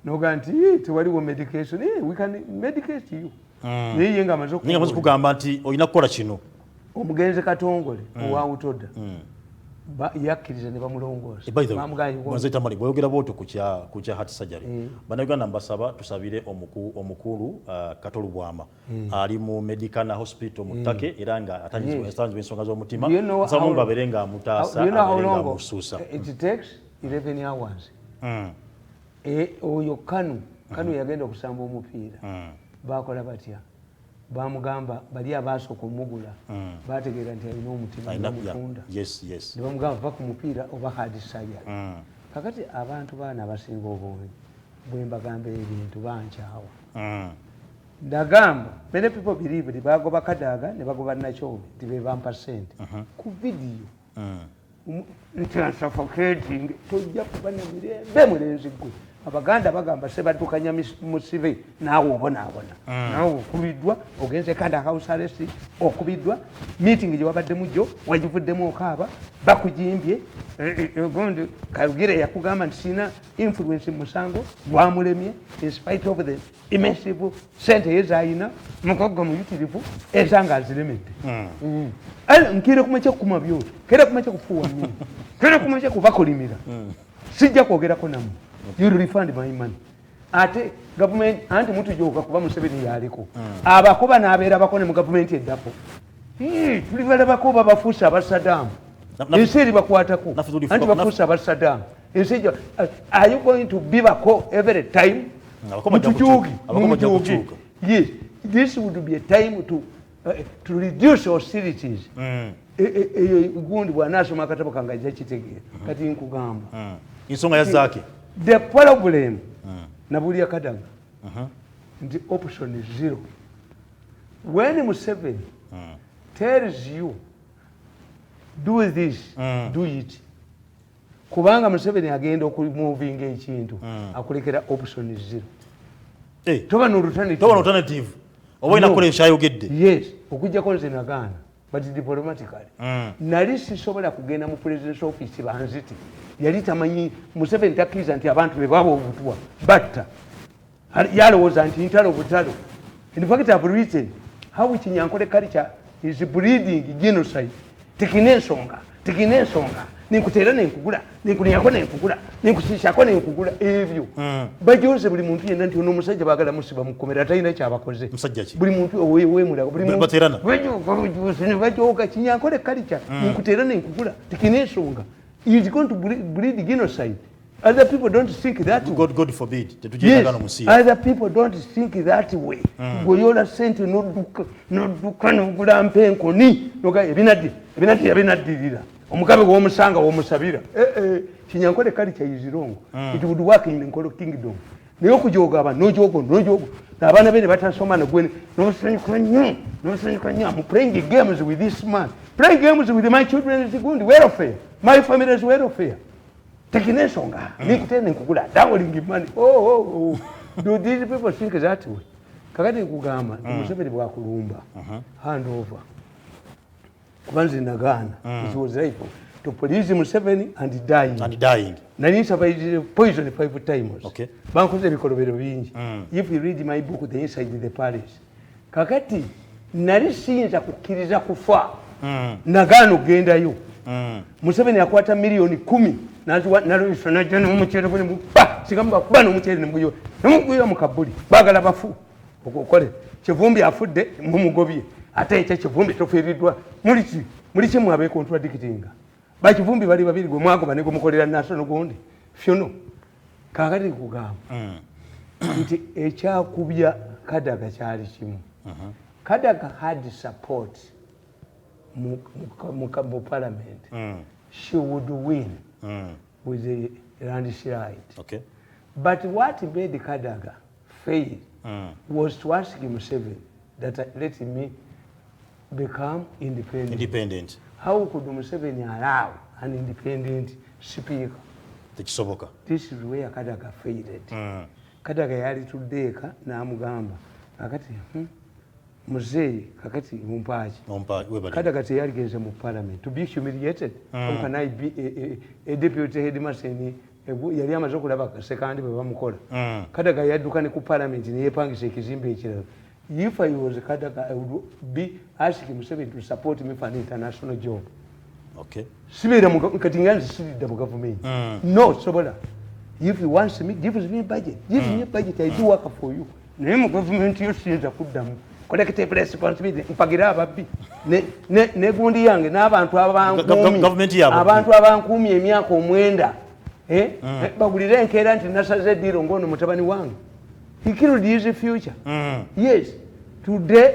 Speaker 2: Noga nti tewaliwo medication. We can medicate you. Naye nga amaze
Speaker 1: kugamba nti olina kukola kino.
Speaker 2: Omugenzi Katongole owa Utoda yakkiriza ne bamulongoosa.
Speaker 1: Mzee Tamale bw'oyogera bw'otyo ku kya heart surgery. Bannayuganda mbasaba tusabire omukulu Katolu Bwama ali mu medical hospital mu Ttake era nga atanzibwa ensonga z'omutima. Nsaba babeere nga amutaasa abeere nga amusuusa.
Speaker 2: It takes 11 hours. Oyo Kanu yagenda okusamba omupiira. Bakola batya? Bamugamba bali abaasooka omugula bategeera nti alina omutima n'omutunda. Ne bamugamba va ku mupiira oba hard surgery. Kakati abantu baana abasinga obungi bwe mbagamba ebintu bankyawa. Ndagamba many people believe nti bagoba Kadaga ne bagoba Nakyobe nti be bampa ssente. Ku vidiyo nti suffocating tojja kuba na mirembe mulenzi gwe. Abaganda bagamba sebatukanya musibe naawe obonaabona. Naawe okubiddwa ogenze Kanda house arrest okubiddwa meeting gye wabadde mujjo wagivuddemu okaaba bakujimbye gondi Karugire yakugamba nti sina influence mu musango gwamulemye in spite of the immense sente yezaayina mukogo muyitirivu ezanga aziremedde. Nkire kumakya kukuma byoto kera kumakya kufuuwa nnyo kera kumakya kubakolimira sijja kwogerako nammwe. You refund my money. Ate government anti mutu joka kuba Museveni yaliko. Abakuba n'abeera bakone mu government eddapo. Tulibala bakuba bafuusa aba Saddam. Enseri bakwatako. Anti bafuusa aba Saddam. Enseri are you going to be bako every time? Mutujugi. Yes. This would be a time to reduce hostilities. Gundi bw'anaasoma akatabo kange ajja kitegeera. Kati nkugamba.
Speaker 1: Ensonga ya Zaake.
Speaker 2: The problem Nabulia Kadaga the option is zero. When Museveni tells you do this, do it. Kubanga Museveni agenda okumoving ekintu akulekera option is zero. Toba no alternative.
Speaker 1: Oba inakola ekyayogedde.
Speaker 2: Yes, okujjako nze nagaana but diplomatically. Nali sisobola kugenda mu president's office banziti. Yali tamanyi Museveni takkiriza nti abantu be baba obutwa batta yalowooza nti ntalo butalo. In fact, I've written how Kinyankole culture is breeding genocide. Tekine ensonga ninkuteera nenkugula ninkunyako nenkugula ninkusishako nenkugula ebyo bajoze buli muntu yenna nti ono omusajja baagala musiba mukomera talina kyabakoze buli muntu owemulago buli muntu bajooga Kinyankole culture ninkuteera nenkugula tekine ensonga. Is going to breed genocide. Other people don't think that way.
Speaker 1: God forbid.
Speaker 2: Yes, other people don't think that way. Goyola sente no duka no gulampe nkoni noga ebinaddirira omukabe w'omusanga w'omusabira Kinyankole culture is wrong. It would work in Nkolo kingdom. Naye okujooga aba nojogo abaana bene batasoma nagwe nosanyuka nnyo. I'm playing games with this man. Playing games with my children is good welfare. My family is welfare. Taking a song, Nick Ten and Kugula, doubling money. Do these people think that way? kakati kugamba Museveni bwakulumba hand over kubanze nagana it was right to police Museveni and dying nani survived poison 5 times
Speaker 1: okay
Speaker 2: bankoze bikolobero bingi if you read my book the inside the palace kakati nali sinza kukkiriza kufa nagana ogendayo Museveni akwata milioni 10 nalwiswa najana mumuchere buli sigamba kubana omuchere nemuguyo mukabuli bagala bafu okukole Kivumbi afudde mumugobye ate ekyo Kivumbi tofiridwa muliki mwabe contradictinga ba Kivumbi bali babiri gwe mwago bane gumukolera national gundi fyono kakati kugamba nti ekyakubya Kadaga kyali kimu Kadaga had support mu parliament she would win with the landslide
Speaker 1: okay
Speaker 2: but what made Kadaga fail was to ask Museveni that let me become independent. How could Museveni allow an independent speaker?
Speaker 1: Tekisoboka.
Speaker 2: This is where Kadaga failed. Kadaga yali tudeka na amugamba akati Muzee kakati mumpaji Kadaga teyali genze mu parliament to be humiliated. How can I be a deputy headmaster yali amaze okulaba sekandi bwe bamukola Kadaga yadduka ne ku parliament ne yepangisa ekizimbe ekirala if I was Kadaga I would be asking Museveni to support me for an international job
Speaker 1: okay
Speaker 2: sibira kati nganzi sibira mu government no sobola if he wants me give me budget I do work for you naye mu government yo sinza kuddamu collective responsibility mpagira ababbi ne gundi yange n'abantu abantu abankuumi emyaka 9 bagulire enkeera nti nasaze diro ngono mutabani wange he killed his future yes today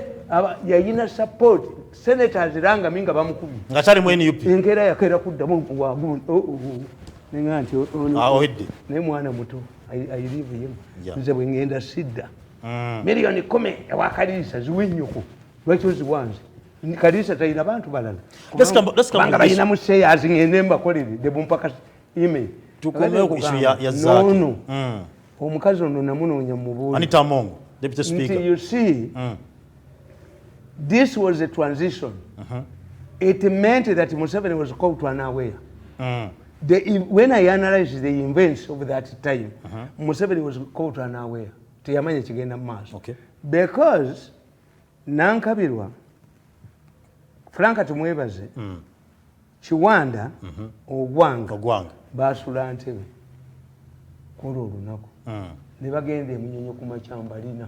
Speaker 2: yayina support senators ranga minga bamukubi
Speaker 1: nga chali mweni yupi
Speaker 2: enkeera yakera kuddamu ninganti
Speaker 1: awedde
Speaker 2: ne mwana muto I live him nze bwe ngenda sidda milioni 10 ewakalisa ziwinyuko lwekyo ziwanze kalisa tayina bantu balala banga bayina museyazi ngende mbakolere de bumpaka email
Speaker 1: tukomeo ku issue ya zaki
Speaker 2: no omukazi ono namunoonya mubuuli
Speaker 1: Anita Mongo deputy speaker
Speaker 2: you see this was a transition it meant that Museveni was called to unaware when I analyzed the events of that time Museveni was called to unaware teyamanya kigenda maaso
Speaker 1: okay
Speaker 2: because nankabirwa Franka tumwebaze Kiwanda ogwanga basula ntebe kulo olunaku ne bagenda emunyonyo ku makyambalina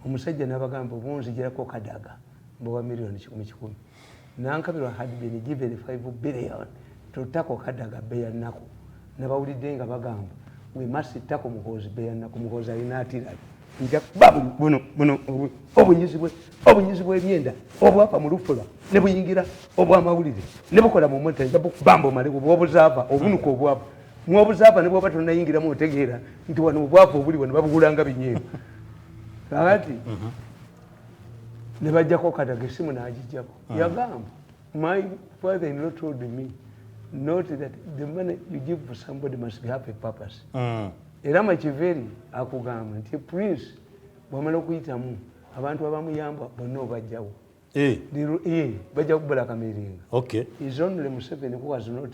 Speaker 2: omusajja n'abagamba bunzigirako Kadaga mbowa milioni 10 nankabirwa had been given 5 billion tutako Kadaga beya nako nabawulidde nga bagamba we must tako muhozi beya nako muhozi alina atira nja babu buno obunyizibwe ebyenda obwapa mu lufula ne buyingira obwamawulire ne bukola mu mwete nja bambo maleko obuzava obunuko obwapa mwobuzava ne bwaba tunayingira mu otegeera nti wano obwapa obuli wano babugulanga binyeero kakati ne bajjako Kadaga esimu n'agijjako yagamba my father-in-law told me not that the money you give for somebody must have a purpose era Makiveri akugamba nti prince bwamala okuyitamu abantu abamuyamba bonna obajjawo bajja kubula kamiringa
Speaker 1: okay
Speaker 2: is only Museveni who was not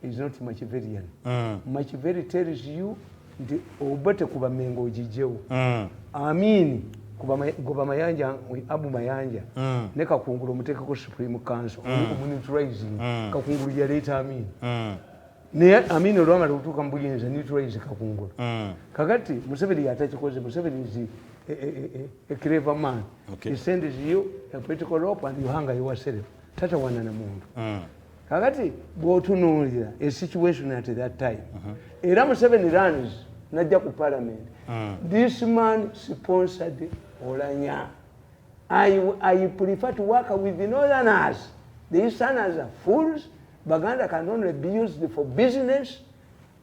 Speaker 2: is not Makiverian Makiveri tells you nti obate kuba mengo ojijjewo amini kuba mayanja abu mayanja ne kakungulu mutekako supreme council neutralizing kakungulu ya leta amini ne amini olwamala okutuuka mu buyinza neutralize kakungulu kakati Museveni yatakikoze Museveni is a clever man he sends you a political rope and you hang yourself tatawana na muntu kakati bw'otunuulira a situation at that time era Museveni runs najja ku parliament this man sponsored Olanya I prefer to work with the northerners the easterners are fools Baganda can only be used for business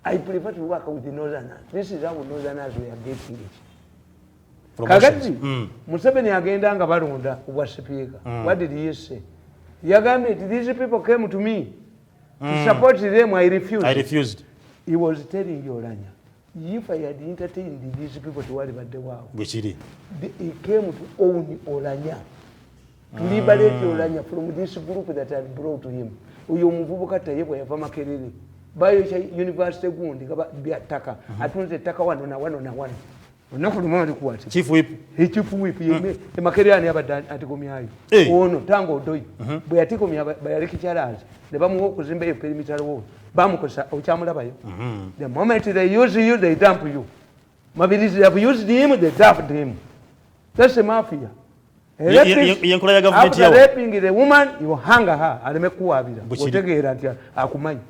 Speaker 2: I prefer to work with the northerners this is how northerners we are getting it kakati Museveni agenda nga balonda obwa speaker what did he say yagambye these people came to me to support them I refused
Speaker 1: he was
Speaker 2: telling you Olanya if I had entertained these people to worry about the world,
Speaker 1: bwekiri
Speaker 2: he came to own Olanya, to liberate Olanya from this group that had brought to him. Uyo muvubuka tayebwa yava Makerere bayo cha university gundi kaba byataka atunze taka wano na onaku lumama alikuwati
Speaker 1: chief whip
Speaker 2: yeme Makerere ani abadde atikomyayo ono tango odoyi bwe yatikomya bayaleki chalazi ne bamuwa okuzimba eyo perimeter wall bamukosa okyamulabayo the moment they use you they dump you mabilizi have used him they dumped him. That's a mafia.
Speaker 1: Yenkola ya government yawo.
Speaker 2: After raping the woman, you hang her. Aleme kuwabira. Otegeera nti akumanyi.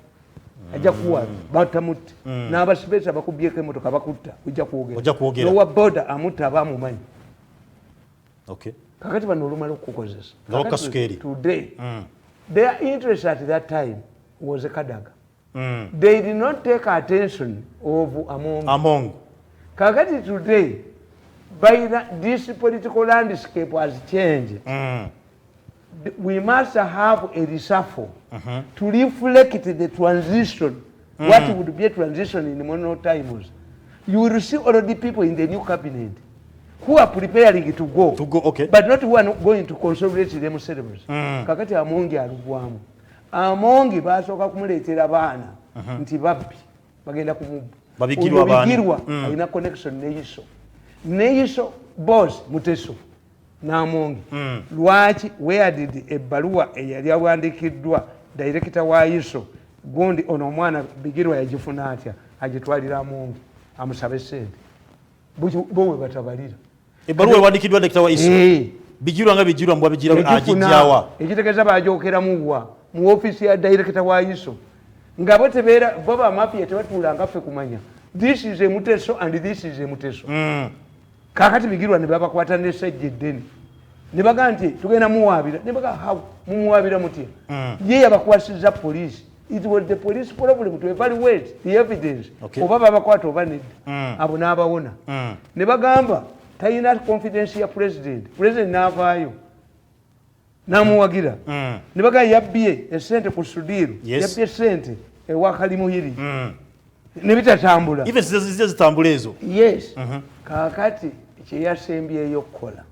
Speaker 2: Ajja kuwabira. Batamutti. N'abasibesa bakubyeko emmotoka bakutta. Ojja kwogera. Nowa boda amutta abamumanyi.
Speaker 1: Okay.
Speaker 2: Kakati bano olumala okukozesa.
Speaker 1: Today.
Speaker 2: Their interest at that time was a Kadaga. They did not take attention of Among. Kakati today, this political landscape has changed. We must have a reshuffle to reflect the transition. What would be a transition in the modern times? You will see already people in the new cabinet who are preparing to go,
Speaker 1: okay.
Speaker 2: But not who are not going to consolidate themselves. Kakati Amongi alugwamu. Amongi basoka kumuleetera baana nti babbi bagenda kumubba. Babigirwa alina connection Neiso boss Muteso n'Amongi. Lwaki where did ebbaluwa eyali awandikiddwa director wa Iso gundi ono omwana Bigirwa yagifuna atya agitwalira Amongi amusabe ssente bowe batabalira
Speaker 1: ebbaluwa ewandikiddwa director wa Iso Bigirwa nga Bigirwa mbwa Bigirwa agijawa
Speaker 2: ekitegeeza baajokera muwa mu office ya director wa Iso nga bo tebeera baba mafia tebatuula nga ffe kumanya this is a Muteso and this is a Muteso. Kakati Bigirwa ne babakwata n'essajja eddene ne baga nti tugenda muwaabira ne baga mumuwaabira mutya ye yabakwasizza police. It was the police problem to evaluate the evidence oba babakwata oba nedda abo n'abawona ne bagamba talina confidence ya president n'avaayo n'amuwagira ne baga yabbye essente ku Sudiru yabbye essente ewa Kalimuhiri ne bitatambula
Speaker 1: even zitambula ezo
Speaker 2: yes kakati kyeyasembyeyo okukola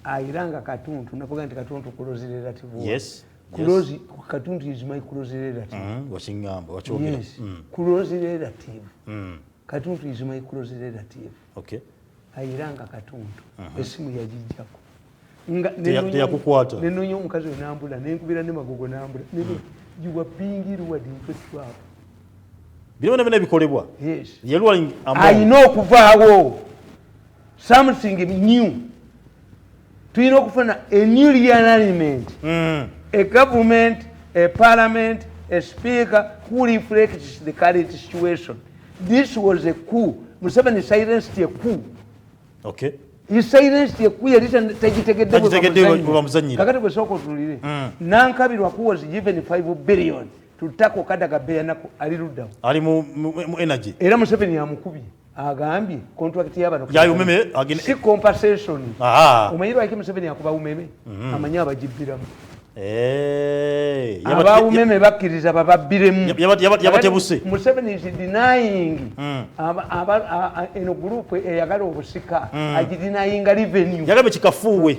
Speaker 2: ayiranga Katuntu nakuga nti Katuntu close relative
Speaker 1: yes
Speaker 2: close Katuntu is my close relative
Speaker 1: wachingamba wachogera
Speaker 2: yes close relative Katuntu is my close relative
Speaker 1: okay
Speaker 2: ayiranga Katuntu esimu yagijjako
Speaker 1: nga yakukwata
Speaker 2: nenonya omukazi onambula nenkubira ne magogo nambula you are being rewarded for swap
Speaker 1: birona bina bikolebwa
Speaker 2: yes
Speaker 1: yelwa
Speaker 2: ayina okuvaawo something new tulina okufuna a new realignment a government a parliament a speaker who reflects the current situation. This was a coup. Museveni silenced a coup.
Speaker 1: Okay.
Speaker 2: He silenced a coup yali tagitegedde
Speaker 1: bwamuzanyira
Speaker 2: kakati bwe soko tulire nankabirwa who was given 5 billion to tackle Kadaga Beyanako ali luddawo
Speaker 1: ali mu energy
Speaker 2: era Museveni yamukubye agambye contract y'abano
Speaker 1: ya umeme
Speaker 2: si compensation umanyirwa iki Museveni yakuba umeme amanya abajibbiramu aba umeme bakkiriza bababbiremu
Speaker 1: yabatebuse
Speaker 2: Museveni is denying eno group eyagala obusika agidenying revenue
Speaker 1: yagabe kikafuwe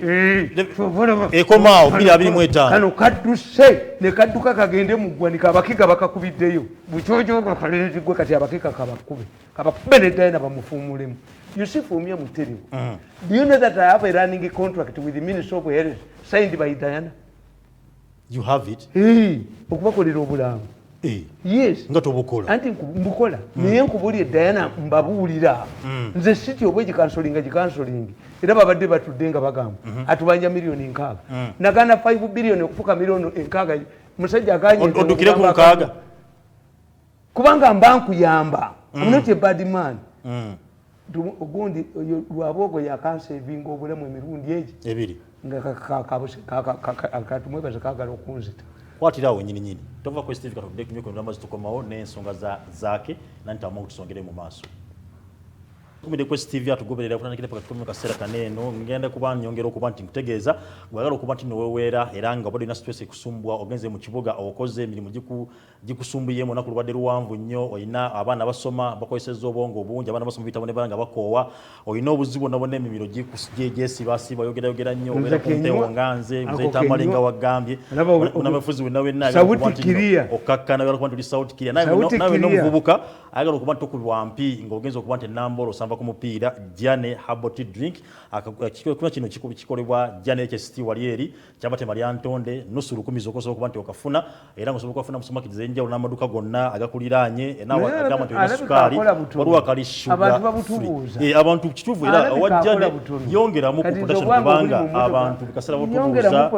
Speaker 1: ekomao 225
Speaker 2: kano kadduse ne kadduka kagende mu ggwanika abakiga bakakubiddeyo buchojo kalenzi gwe kati abakiga kabakube ne dayina bamufuumulemu. You see for me Muteriwo, do you know that I have a running contract with the Minister of Health signed by Diana?
Speaker 1: You have it?
Speaker 2: Okubakolera obulamu. Yes.
Speaker 1: Nga tobukola.
Speaker 2: Anti mbukola. Naye nkubulye Diana mbabuulira. Nze city obweji counseling. Era babadde batudde nga bagamba. Atubanja milioni 6. Nagana 5 billion okufuka milioni 6. Musajja akanye.
Speaker 1: Odukire ku 6.
Speaker 2: Kubanga mbanku yamba. I'm not a bad man. Ogundi lwabogo yakansevinga obulamu emirundi egi.
Speaker 1: Ebiri.
Speaker 2: Nga katumwebaza kagala okunzita
Speaker 1: kwatirawo nyini tova kwa Steve katudde kunyo ko ndamazi tukomawo n'ensonga zaake nanti amu tusongere mu maaso. kumide Quest TV atugoberera kutandikira pakati mu kaseera kaneno ngenda kuba nyongera okuba nti nkutegeeza gwagala okuba nti noweweera era nga bodi na stress kusumbwa ogenze mu kibuga okoze emirimu gikusumbuye mu nakulu badde ruwanvu nnyo oyina abaana basoma bakozeseza obwongo obungi abaana basoma bitabo ne banga bakoowa oyina obuzibu nabone emimiro gisiba yogera nnyo obera ku ntewo nganze muzeyita amalenga wagambye unamefuzi wenawe naye okakkana yagala kuba nti South Korea nawe n'omuvubuka ayagala okuba nti okubwampi ng'ogenza okuba nti nambolo osamba ku mupiira Jane Herbal Tea Drink akakuna kino kikolebwa Jane HST walieri kyabatema lya ntonde nusu 10 zokosobola okuba nti okafuna era ng'osobola okufuna mu supermarket z'enjawulo n'amaduka gonna agakuliraanye nawe agamba nti olina sukaali waliwo akali sugar abantu kituufu era owa Jane yongeramu ku production kubanga abantu bikaseera botubuuza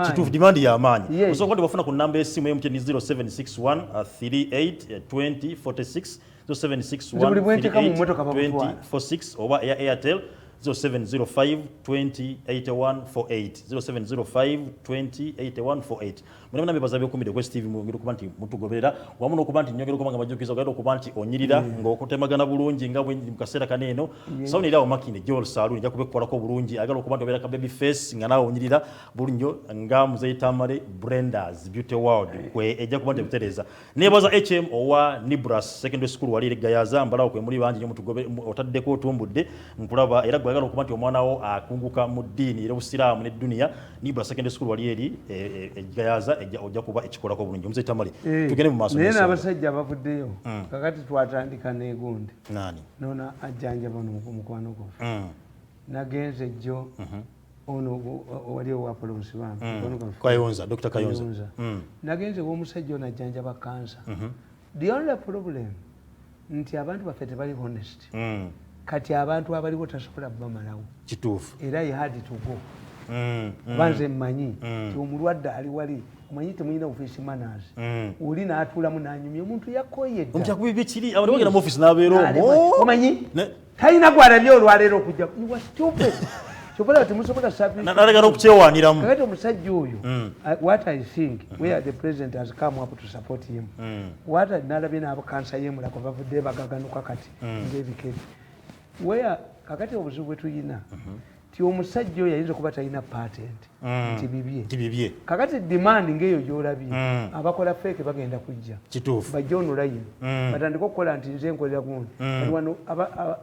Speaker 1: kituufu demand y'amaanyi osobola kuba bafuna ku namba y'essimu MTN 0761 38 20 46 0761 oba Airtel 0705 20 81 48 0705 20 81 48 muna muna bebaza byokumide Quest TV mu ngiro kuba nti mutugoberera wamu n'okuba nti nyongera okuba nga majukiza ogenda okuba nti onyirira ng'okutemagana bulungi nga bwe mu kaseera kaneno sawuni era omakine Joel Saluni nja kubekolako bulungi agala okuba nti obeera ka baby face nga nawe onyirira bulungi nga muzeyi Tamale Brenda's Beauty World kwe ejja kuba nti butereza nebaza HM owa Nibras Secondary School wali Gayaza mbalawo kwe muri bangi nyo mutugobe otaddeko otumbudde nkulaba era gwagala okuba nti omwana wo akunguka mu ddiini era obusiraamu ne dunia Nibras Secondary School wali eri Gayaza ojja kuba ekikolako bulungi omuzeyi Tamale tugende mu maaso
Speaker 2: naye n'abasajja abavuddeyo kakati twatandika n'egundi
Speaker 1: nani
Speaker 2: nona ajjanja bano mukwano gwo nagenze jjo ono wali owa polisi bambi
Speaker 1: Kayonza Dr. Kayonza
Speaker 2: nagenze w'omusajja ono ajjanja kansa the only problem nti abantu baffe tebali honest kati abantu abaliwo tasobola bamalawo
Speaker 1: kituufu
Speaker 2: era ye had to go banze mmanyi ti omulwadde ali wali omanyi temulina office manners oli n'atuulamu n'anyumya omuntu yakoyedda
Speaker 1: omuntu yakubibi kiri abali bagenda mu office n'abeera omwo
Speaker 2: omanyi talina gwalabye olwaleero okujja you are stupid kyobola temusobola service
Speaker 1: nalegana okukyewaaniramu
Speaker 2: kakati omusajja oyo what I think where the president has come up to support him what nalabye n'abakansa yemulako bavudde bagaganuka kati ng'ebikere where kakati obuzibu bwe tuyina ti omusajja oyo ayinza okuba talina patent nti bibye kakati demand ng'eyo gy'olabye abakola feke bagenda kujja
Speaker 1: kituufu
Speaker 2: bajja onolayino batandika okukola nti nze nkolera gundi wano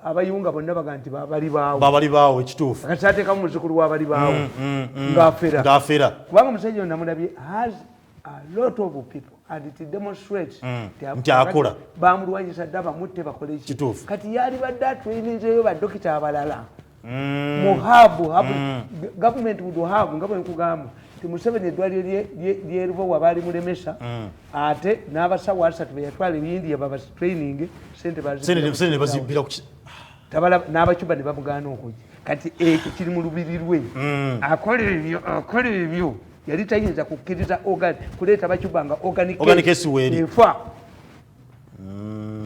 Speaker 2: abayunga bonna baga nti babali baawo
Speaker 1: ekituufu
Speaker 2: kakati ateekamu muzukulu w'abali baawo ng'afera kubanga omusajja oyo namulabye has a lot of people and it demonstrates
Speaker 1: nti akola
Speaker 2: bamulwanyisa dda bamutte bakole eki kati yali badde atweyininzeeyo baddokita abalala muhabu government would have nga bwe nkugamba ti Museveni eddwaliro lyerivo wabaali mulemesa ate n'abasawo asatu be yatwala ebiyindiya babatraining sente
Speaker 1: bazibira
Speaker 2: n'abacuba ne bamugaana okujja kati ekyo kiri mu lubiri lwe akola ebyo yali tayinza kukkiriza kuleeta bacuba nga organic efa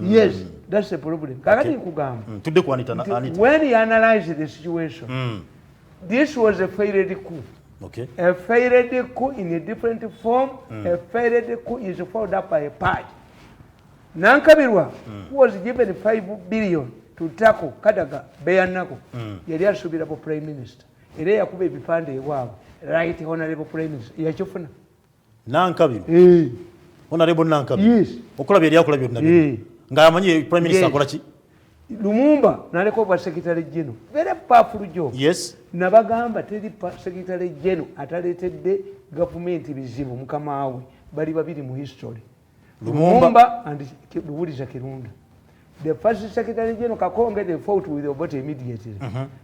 Speaker 2: yes that's the problem kakati nkugamba when you analyze the situation this was a failed coup a failed coup in a different form a failed coup is followed up by a purge Nankabirwa who was given 5 billion to tackle Kadaga Beyanako yali asubira po prime minister era yakuba ebipande ewaabwe right honorable prime minister yakifuna
Speaker 1: Nankabirwa honorable Nankabirwa
Speaker 2: yes
Speaker 1: okulabye yali akulabye byonna ng'amanyi prime minister akola ki
Speaker 2: Lumumba naleko bwa secretary general very powerful job
Speaker 1: yes
Speaker 2: nabagamba teri secretary general ataleetedde government bizibu mukamaawe bali babiri mu history Lumumba and Luwuliza Kirunda the first secretary general Kakonge they fought with Obote immediately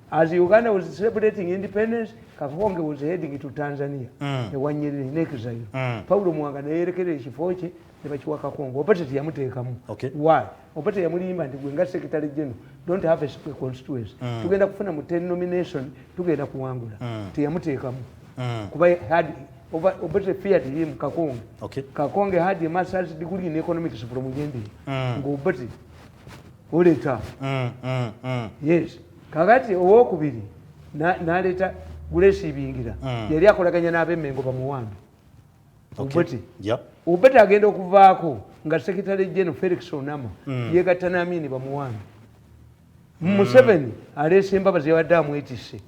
Speaker 2: as Uganda was celebrating independence Kakonge was heading to Tanzania ewanyerere nekizayo Paulo Mwanga neyerekera ekifo kye nebakiwa Kakonge Obote tiyamuteekamu why Obote yamulimba nti gwe nga secretary general don't have a constituency tugenda kufuna mu 10 nomination tugenda kuwangula tiyamuteekamu kuba had Obote feared him Kakonge Kakonge had a master's degree in economics from Uganda ngo Obote oleta yes kakati owokubiri naleta Grace Ibingira yali akolaganya n'abemmengo bamuwambe Obote agenda okuvaako nga secretary general Felix Onama yegatta n'Amini bamuwambe Museveni alese embabazi yawadde amwetisse.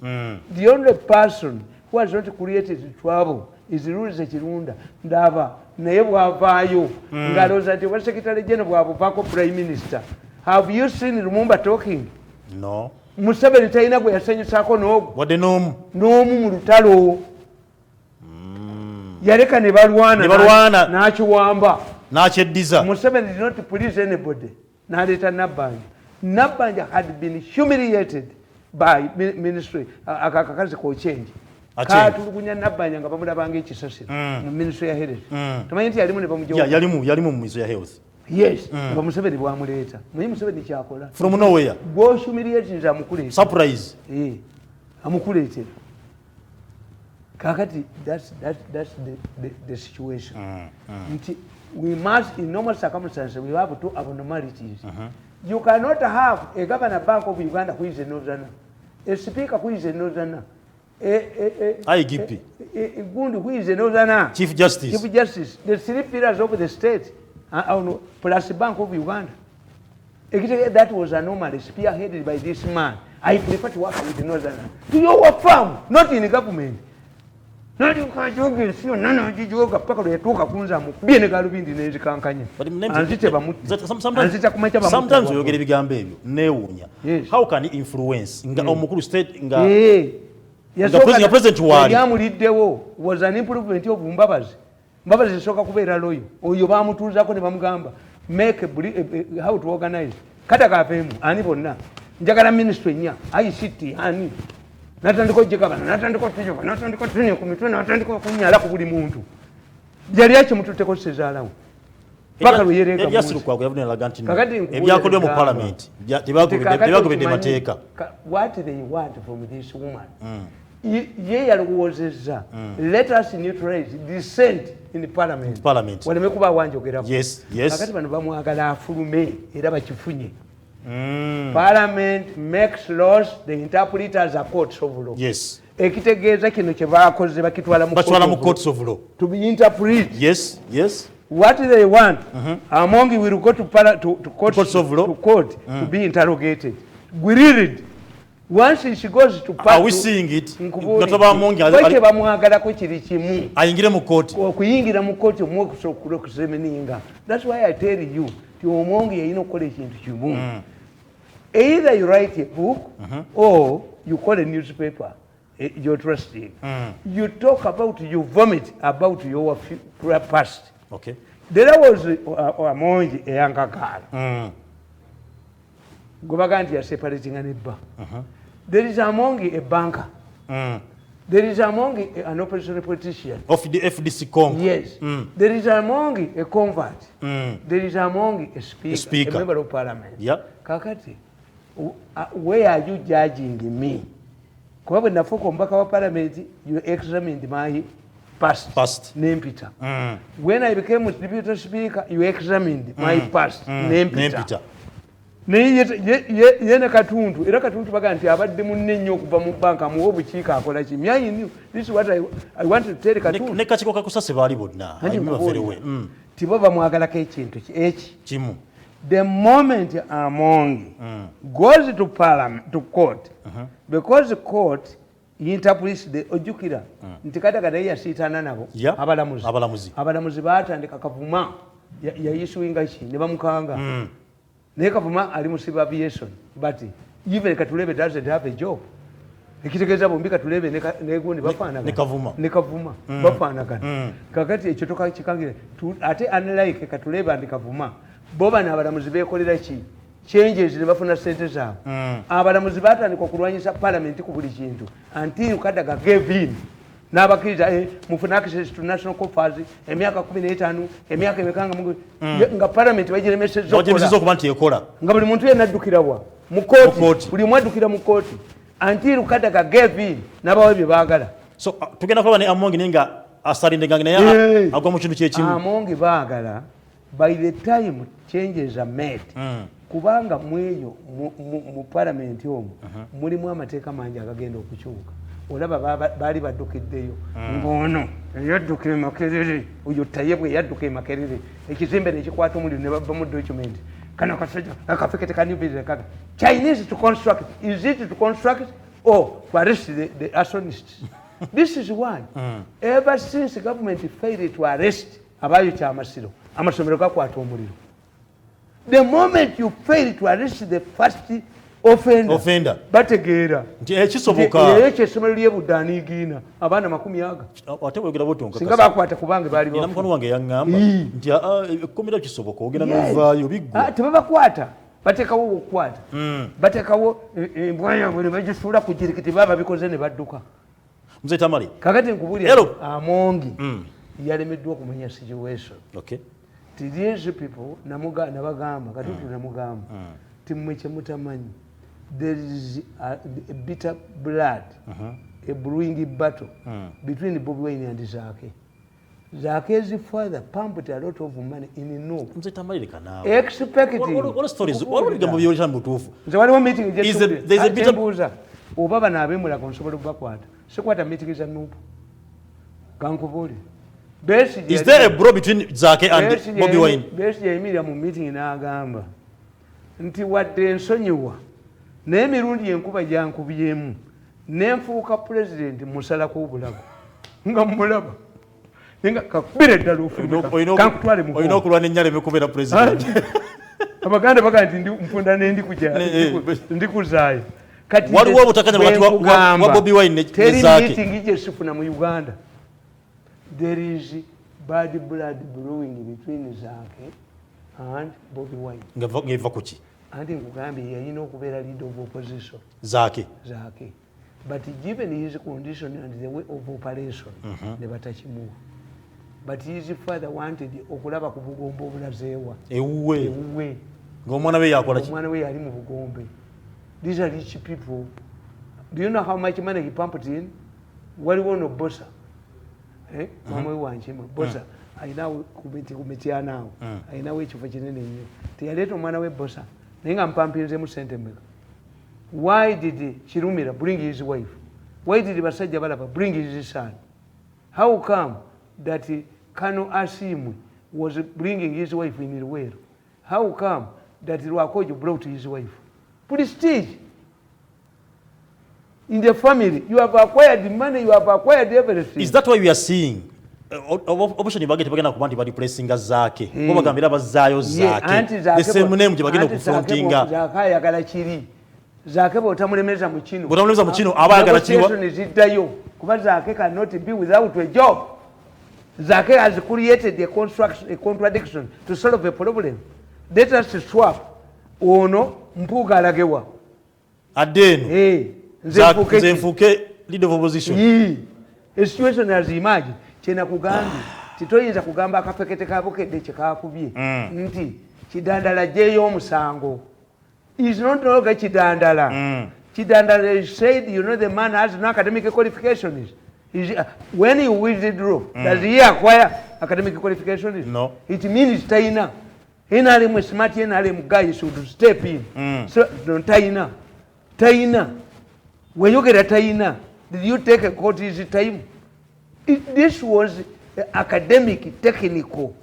Speaker 2: The only person who has not created trouble is Louis Kirunda ndaba naye bwavaayo ng'alowooza nti obwa secretary general bw'abuvaako prime minister. Have you seen Lumumba talking?
Speaker 1: No.
Speaker 2: Museveni talina gwe yasanyusaako n'ogu.
Speaker 1: Wadde n'omu
Speaker 2: mu lutalo. Yaleka ne balwana n'akiwamba.
Speaker 1: N'akyeddiza.
Speaker 2: Museveni did not please anybody. N'aleeta Nabbanja. Nabbanja had been humiliated by ministry akakazi k'ochange. Kaatulugunya Nabbanja nga bamulabanga ekisasiro mu ministry ya health. Tamanyi nti yalimu ne bamujoga.
Speaker 1: Yalimu mu ministry ya health.
Speaker 2: Yes, nga Museveni bwamuleeta. Muyi Museveni kyakola.
Speaker 1: From nowhere.
Speaker 2: Go humiliate amukuleeta.
Speaker 1: Surprise.
Speaker 2: Amukuleetera. Kakati that's the situation. Nti we must, in normal circumstances, we have two abnormalities. You cannot have a governor bank of Uganda who is a northerner, a speaker who is a northerner,
Speaker 1: IGP,
Speaker 2: Gundi who is a northerner,
Speaker 1: Chief Justice,
Speaker 2: the three pillars of the state, plus Bank of Uganda. That was anomaly spearheaded by this man. I prefer to work with the northerner. To your farm, not in the government. Not you can't joke, you know, you joke a pack of the talk of Kunzam, being a Galubin in the Kankanya.
Speaker 1: Sometimes you get a big baby, Neunia. How can he influence in the Omukuru state?
Speaker 2: Yes,
Speaker 1: the president
Speaker 2: was an improvement of Mbabas. Mbabas is Soka Kubera Loyo, or Yobamu Tuzako de Bamgamba. Make how to organize. Kataka Femu, Anibona, Jagara Ministry, I city, Ani. Natandiko Jagabana, Natandiko Trino, Natandiko Kunya, Lakuri Muntu. Jariachi Muteko Cesara. What they want from this woman. Let us neutralize dissent in the parliament.
Speaker 1: Yes, yes.
Speaker 2: Parliament makes laws, they interpret as a court of law.
Speaker 1: Yes.
Speaker 2: To be interpreted.
Speaker 1: Yes, yes.
Speaker 2: What they want, among will go to courts of law, to court to be interrogated. We read it. Once she goes to
Speaker 1: are we seeing it? That's
Speaker 2: why I tell you, either you write a book or you call a newspaper. You're trusting. You talk about, you vomit about your past.
Speaker 1: Okay.
Speaker 2: There was among a younger girl. Gobaganti are separating an Iba. There is among a banker. There is among an opposition politician.
Speaker 1: Of the FDC Congo.
Speaker 2: Yes. There is among a convert. There is among a speaker, a member of parliament.
Speaker 1: Yeah.
Speaker 2: Kakati, where are you judging me? When the folk back our parliament, you examined my past. Name Peter. When I became a deputy speaker, you examined my past. Name Peter. Yena katuntu era katuntu baganti abadde munne nnyo okuva mu banka mu obukiika akola ki myanyi knew this is what I want to tell katuntu
Speaker 1: ne kachiko kakusase bali bonna
Speaker 2: tibo bamwagalako ekintu eki
Speaker 1: kimu.
Speaker 2: The moment among goes to parliament, to court, because the court interprets the ojukira nti kata yasiitana nabo abalamuzi baatandika kavuma yayisuinga ki ne bamukanga naye kavuma ali mu civil aviation but even Katulebe doesn't have a job. Ekitegeeza bombi Katulebe ne gundi bafaanagana ne kavuma bafaanagana kakati ekyo tokakikangira ate unlike Katulebe and kavuma boba n'abalamuzi beekolera ki changes ne bafuna ssente zaabwe abalamuzi baatandika okulwanyisa parliament ku buli kintu until Kadaga gave in n'abakkiriza mufuna access to national coffers emyaka 15 emyaka emekanga nga parliament bagiremesezza
Speaker 1: okuba nti ekola
Speaker 2: nga buli muntu yenna addukirawa mu kooti buli omu addukira mu kooti until Kadaga gave in n'abawa bye baagala.
Speaker 1: So tugenda kulaba ne Amongi nga asalindengange naye agwa mu kintu kyekimu.
Speaker 2: Amongi baagala by the time changes are made kubanga mweyo mu parliament omwo mulimu amateeka mangi agagenda okukyuka. Olaba baali baddukiddeyo ng'ono eyadduka Makerere oyo Tayebwe eyadduka Makerere ekizimbe ne kikwata omuliro ne bava mu document Kana kasajja akafekete can you be the kaka. Chinese to construct. Is it to construct or to arrest the arsonists? This is why ever since the government failed to arrest abayita amasiro, amasomero gakwata omuliro. The moment you fail to arrest the first offender bategeera
Speaker 1: nti ekisoboka
Speaker 2: ekyo essomero ly'ebuddaaniigiina abaana 100
Speaker 1: ate bwegera botonka
Speaker 2: singa bakwata kubange baali
Speaker 1: ina mukono wange yaŋŋamba nti ekkomera kisoboka ogenda n'ovaayo biggwa
Speaker 2: tebabakwata bateekawo okukwata bateekawo embwa yabwe ne bagisuula ku jirikiti baba bikoze ne badduka.
Speaker 1: Mzee Tamale
Speaker 2: kakati nkubulira Amongi yalemeddwa okumanya situation. These people nabagamba katutu namugamba timwe kyemutamanyi there is a bitter blood a brewing battle between Bobi Wine and Zake. Zake's father pumped a lot of money in no.
Speaker 1: Mzee Tamale kana
Speaker 2: expecting
Speaker 1: what stories what ligambo byolesha mutufu
Speaker 2: zawaliwo meeting
Speaker 1: there's a bitter
Speaker 2: obaba nabemula konsobola kubakwata sikwata meeting za nupu kankubuli.
Speaker 1: Is there a brawl between Zake and Bobi Wine?
Speaker 2: Besi yayimira mu meeting n'agamba nti wadde ensonyiwa naye emirundi enkuba gyankubyemu nenfuuka president musalako obulago nga mulaba nga kakubira eddala ofukankutwale mu
Speaker 1: oyina okulwana ennyala emekubera president
Speaker 2: abaganda bagaa nti nfunda ndikuzaayo
Speaker 1: waliwo obutakanya wa Bobi Wine ne Zake
Speaker 2: meeting gyesifuna mu Uganda. There is bad blood brewing between Zake and Bobi Wine.
Speaker 1: Ngeva kuki?
Speaker 2: Andi nkugambye yalina okubeera leader of opposition.
Speaker 1: Zake.
Speaker 2: But given his condition and the way of operation, ne batakimuwa. But his father wanted okulaba ku bugombe obulazeewa.
Speaker 1: Ewuwe. Ng'omwana we yakola ki?
Speaker 2: Omwana we yali mu bugombe. These are rich people. Do you know how much money he pumped in? Waliwo no bossa. Mama wanchima bossa ayinawo kumitianawo ayinawo ekifo kinene nnyo teyaleeta omwana we bossa naye nga mpampinzemu sente mmeka. Why did Kirumira bring his wife? Why did basajja balaba bring his son? How come that Kano Asimwe was bringing his wife in Luweero? How come that Lwakojo brought his wife? Prestige. In the family, you have acquired the money, you have acquired everything.
Speaker 1: Is that why we are seeing? Option bagete bagenda kubanti bali pressinga Zake. Ko bagambira bazaayo Zake. The same name gye bagenda okufrontinga.
Speaker 2: Zake ayagala kiri. Zake botamulemeza mu kino.
Speaker 1: Botamulemeza mu kino abayagala kiri.
Speaker 2: Ziddayo. Kuba Zake cannot be without a job. Zake has created a contradiction to solve a problem. Let us swap. Ono mpuga alagewa.
Speaker 1: Adeno. Nzenfuke leader of opposition.
Speaker 2: A situation has emerged. Chena kugambi. Titoyinza kugamba akapekete kabukedde kyekakubye. Nti kidandala jeyo omusango. Is not longer kidandala. Kidandala said, you know, the man has no academic qualifications. When you withdraw, does he acquire academic qualifications?
Speaker 1: No.
Speaker 2: It means Taina. Inalimu smart, inalimu guy should step in. So, don't Taina. When you get a Taina, did you take a court easy time? This was academic, technical.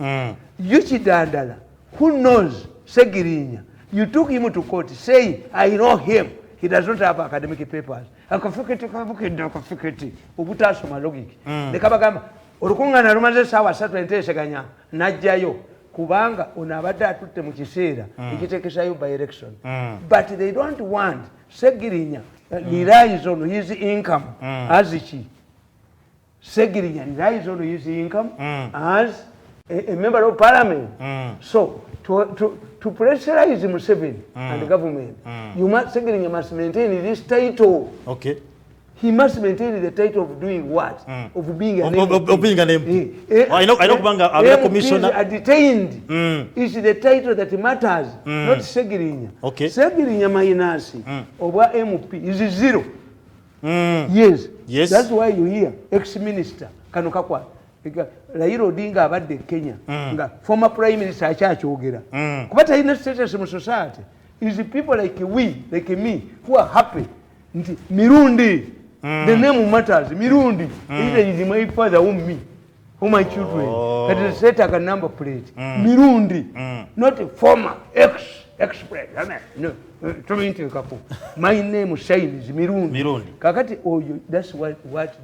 Speaker 2: Yuchidandala, who knows Segirinya? You took him to court saying, I know him. He does not have academic papers. Akafiketi. Ubutasoma logic. Nekabagamba, olukungana lumaze sawa 3 enteseganya najjayo. Kubanga onabadde atutte mu kiseera ekitekesayo by election. But they don't want Segirinya relies on his income as chi. Segirinya relies on his income as a member of parliament. So to pressurize Museveni and the government, Segirinya must maintain this title.
Speaker 1: Okay.
Speaker 2: He must maintain the title of doing what? Of being an MP.
Speaker 1: Of being an MP. I know Banga, a commissioner.
Speaker 2: MPs are detained. It's the title that matters, not Segirinya.
Speaker 1: Okay.
Speaker 2: Segirinya Mainasi over MP is 0. Yes.
Speaker 1: Yes.
Speaker 2: That's why you hear ex-minister Kanukakwa. Raila Odinga abadde Kenya. Former Prime Minister akyachogera. Kuba talina status in society. It's people like we, like me, who are happy. Mirundi. The name matters. Mirundi. Either is my father or me. Or my children. That is set like a number plate. Mirundi. Not a former ex express no tomintekako my name is Mirundi kakati oyo that's what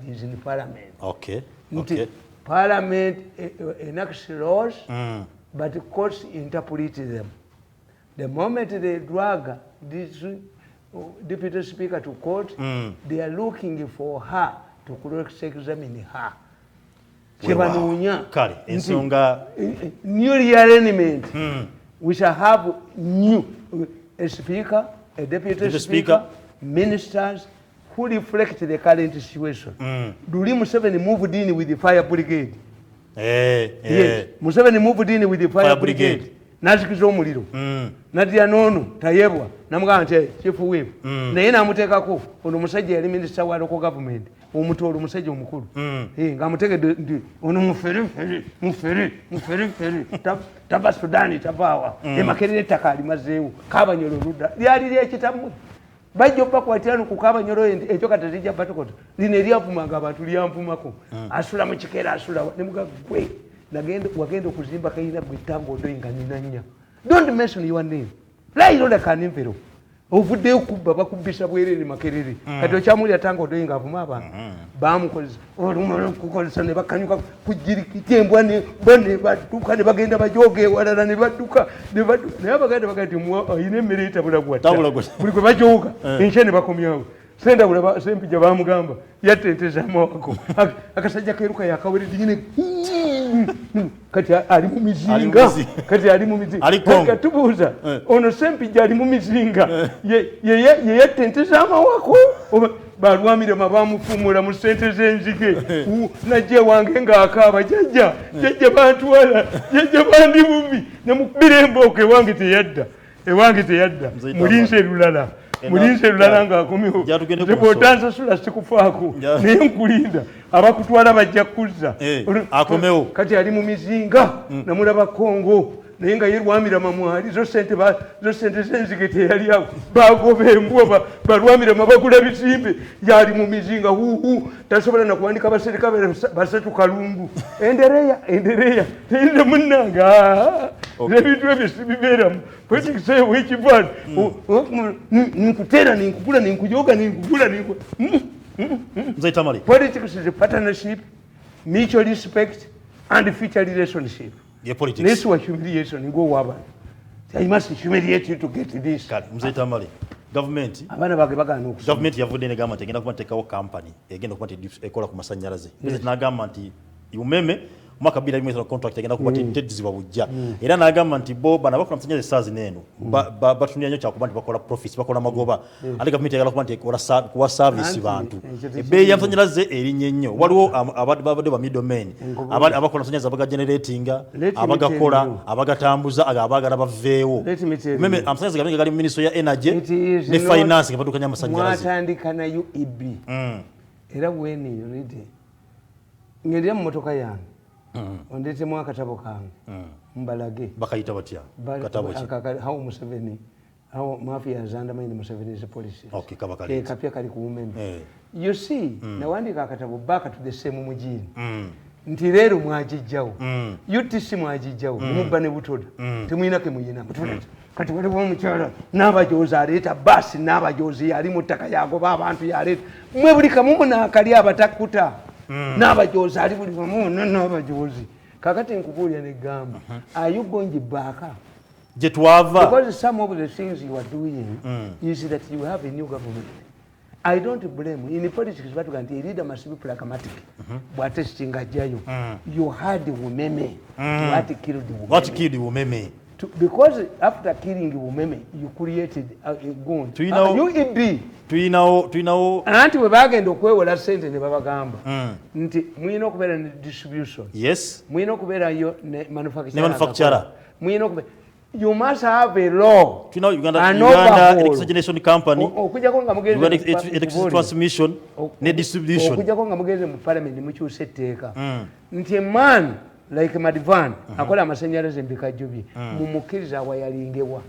Speaker 2: is in parliament.
Speaker 1: Okay.
Speaker 2: Parliament enacts laws but courts interpret them. The moment they drag this deputy speaker to court, they are looking for her to cross-examine her.
Speaker 1: Kale ensonga
Speaker 2: new realignment. We shall have a speaker, a deputy speaker, ministers who reflect the current situation. Duli Museveni moved in with the fire brigade. Yes. Museveni moved in with the fire brigade. Nazikiza omuliro. Nadia nono tayebwa namugamba nti chief whip. Naye namuteekako ono musajja yali minister wa local government. Omutolo musajja omukulu. Ngamutegedde ndi ono muferi taba Sudani tabawa. Makerere takali mazeewo kabanyolo ludda. Lyali lyekitammwe. Bajjo bakwatirana ku kabanyolo ekyo katazijja batukota. Lino eryavumanga abantu lyampumako. Asula mu kikeera asula ne mugagwe. Wagenda okuzimba kayina gwe Tango Ndoyinga ninanya. Don't mention your name. Lairo da kanimvero. Ovuddeyo kubba bakubbisa bwerere Makerere. Kati okyamulya Tango Ndoyinga avuma abantu. Bamukozesa. Olumalo kukozesa ne bakanyuka kujirikiti embwa ne bone badduka ne bagenda bajoge walala ne badduka. Naye bagenda bagati ayina emmere etabula gwata. Buli gwe bajoga enkyene bakomyawo. Senda bulaba Sempija bamugamba yatenteza amawako akasajja keruka yakawere digine kati ali mu mizinga katubuuza ono Sempija ali mu mizinga ye yatenteza amawako balwamire mabamufumula mu sente z'enzige najje wange ng'akaaba jjajja bantwala jjajja bandi bubi ne mukubira embooke ewange teyadda mulinze lulala nga akomyewo reportanza sula sikufaako naye nkulinda abakutwala bajja kuzza
Speaker 1: akomewo
Speaker 2: kati ali mu mizinga namulaba Kongo naye nga yerwamira mamwali zo sente z'enzige teyali awo bagoba embwa balwamira mabagula bisimbe yali mu mizinga tasobola nakuwandika baserikale basatu kalungu endereya teyinza munnanga ebintu ebyo sibibeeramu politics eyo ekivaalu ninkutera ninkugula ninkujoga ninkugula
Speaker 1: Tamale.
Speaker 2: Politics is a partnership, mutual respect and future relationship.
Speaker 1: Politics.
Speaker 2: This was humiliation. Go waba. I must humiliate you to get this.
Speaker 1: Tamale. Government. Government yavudde ne government egenda kubateekawo company egenda kuba ekola ku masannyalaze. N'agamba nti umeme mwaka 2000 contract egenda kuba tedizibwa bujja. Era n'agamba nti bo bana bakola masannyalaze saazi n'eno. Batunia nnyo kyakuba nti bakola profits bakola magoba. Ali government egala kuba nti ekola kuwa service bantu. Ebbeeyi ya masannyalaze erinnye nnyo. Waliwo abadde ba middlemen. Abakola masannyalaze abaga generatinga, abagakola, abagatambuza, abagala baveewo. Umeme amasannyalaze gali mu ministry ya energy ne finance ngabatukanya amasannyalaze.
Speaker 2: Mwatandika na UEB. Era bweni yulide. Ngedya mu motoka yange. Ondetemu akatabo kange. Mbalage.
Speaker 1: Bakayita batya? Katabo ki?
Speaker 2: How Museveni, how mafia is undermining Museveni's policies.
Speaker 1: Okay, kabakali.
Speaker 2: Kapya kali ku women. You see, nawandika akatabo back to the same mujini. Nti leero mwagijjawo. UTC mwagijjawo. Mubba ne butoda. Temuyinake muyina. Kati waliwo omukyala n'abajoozi aleeta basi n'abajoozi yali mu ttaka yagoba abantu yaleeta. Mmwe buli kamu munaakali abatakuta. N'abajoozi ali buli wamu n'abajoozi. Kakati nkubuulira n'eggamba. Are you going back?
Speaker 1: Gye twava.
Speaker 2: Because some of the things you are doing is that you have a new government. I don't blame you. In politics, a leader must be pragmatic. What is Chingajayo? You had the women. What killed the women?
Speaker 1: What killed the women?
Speaker 2: Because after killing the women, you created a gun. UEB. Anti we bagenda okwewola sente ne babagamba nti muyina okubeera ne distribution.
Speaker 1: Yes.
Speaker 2: Muyina okubeera yo ne
Speaker 1: manufacturer.
Speaker 2: Muyina okubeera. You must have a law.
Speaker 1: Uganda Electricity Generation Company. Electricity transmission ne distribution.
Speaker 2: Okujjako nga mugeze mu parliament mukyusa etteeka. Nti man like Madivan akola amasannyalaze mbikajjo bye mumukkiriza awayalingewa.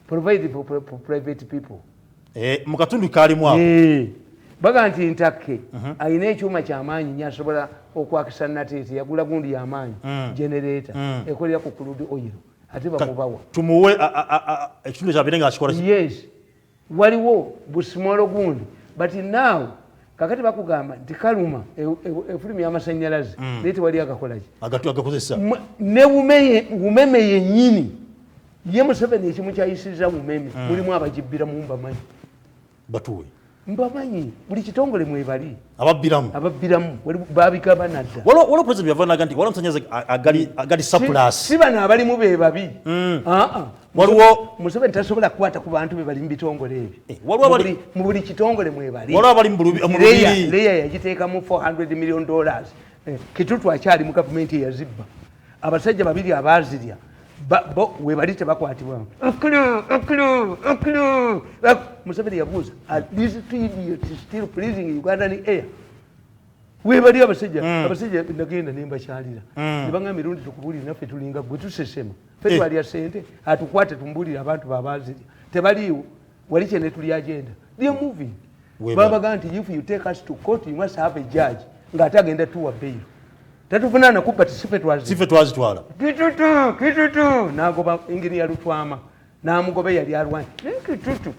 Speaker 2: Provide for private people.
Speaker 1: Mu katundu kaalimu awo.
Speaker 2: Baga nti Ntakke alina ekyuma ky'amaanyi nnyo asobola okwakisa nateete yagula gundi y'amaanyi generator ekolera ku crude oil ate bamubawa
Speaker 1: tumuwe ekitundu kyabire nga akikola
Speaker 2: yes waliwo busimolo gundi but now kakati bakugamba nti kaluma efulumi y'amasanyalaze naye tewali agakolaki
Speaker 1: agakozesa
Speaker 2: ne umeme yennyini ye Museveni ekimu kyayisiriza umeme mulimu abagibbira mu mbamanyi
Speaker 1: batuwe
Speaker 2: mbamanyi buli kitongole mwebali
Speaker 1: ababbiramu
Speaker 2: babigaba nadda
Speaker 1: waliwo president yavanaga nti waliwo omusanyaze agali surplus
Speaker 2: si bano abalimu be babi
Speaker 1: waliwo
Speaker 2: Museveni tasobola kukwata ku bantu be bali mu bitongole ebyo mu buli kitongole mwebali
Speaker 1: waliwo abali mu lubiri
Speaker 2: leya yagiteekamu $400 million kitutu akyali mu gavumenti eyazibba abasajja babiri abazirya webali tebakwatibwamu Museveni yabuuza these two idiots still pleasing Ugandan air webali abasajja nagenda nembakyalira nebanga mirundi tukubulira naffe tulinga gwe tusesema ffe twalya sente atukwate tumbulire abantu babazirya tebaliiwo wali kyene tuli agenda they are moving babaga nti if you take us to court you must have a judge ng'ate agenda tuwa bail tatufunana kubba tisife
Speaker 1: twazitwala
Speaker 2: kitutu nagoba engineer Lutwama namugobe yali alwanye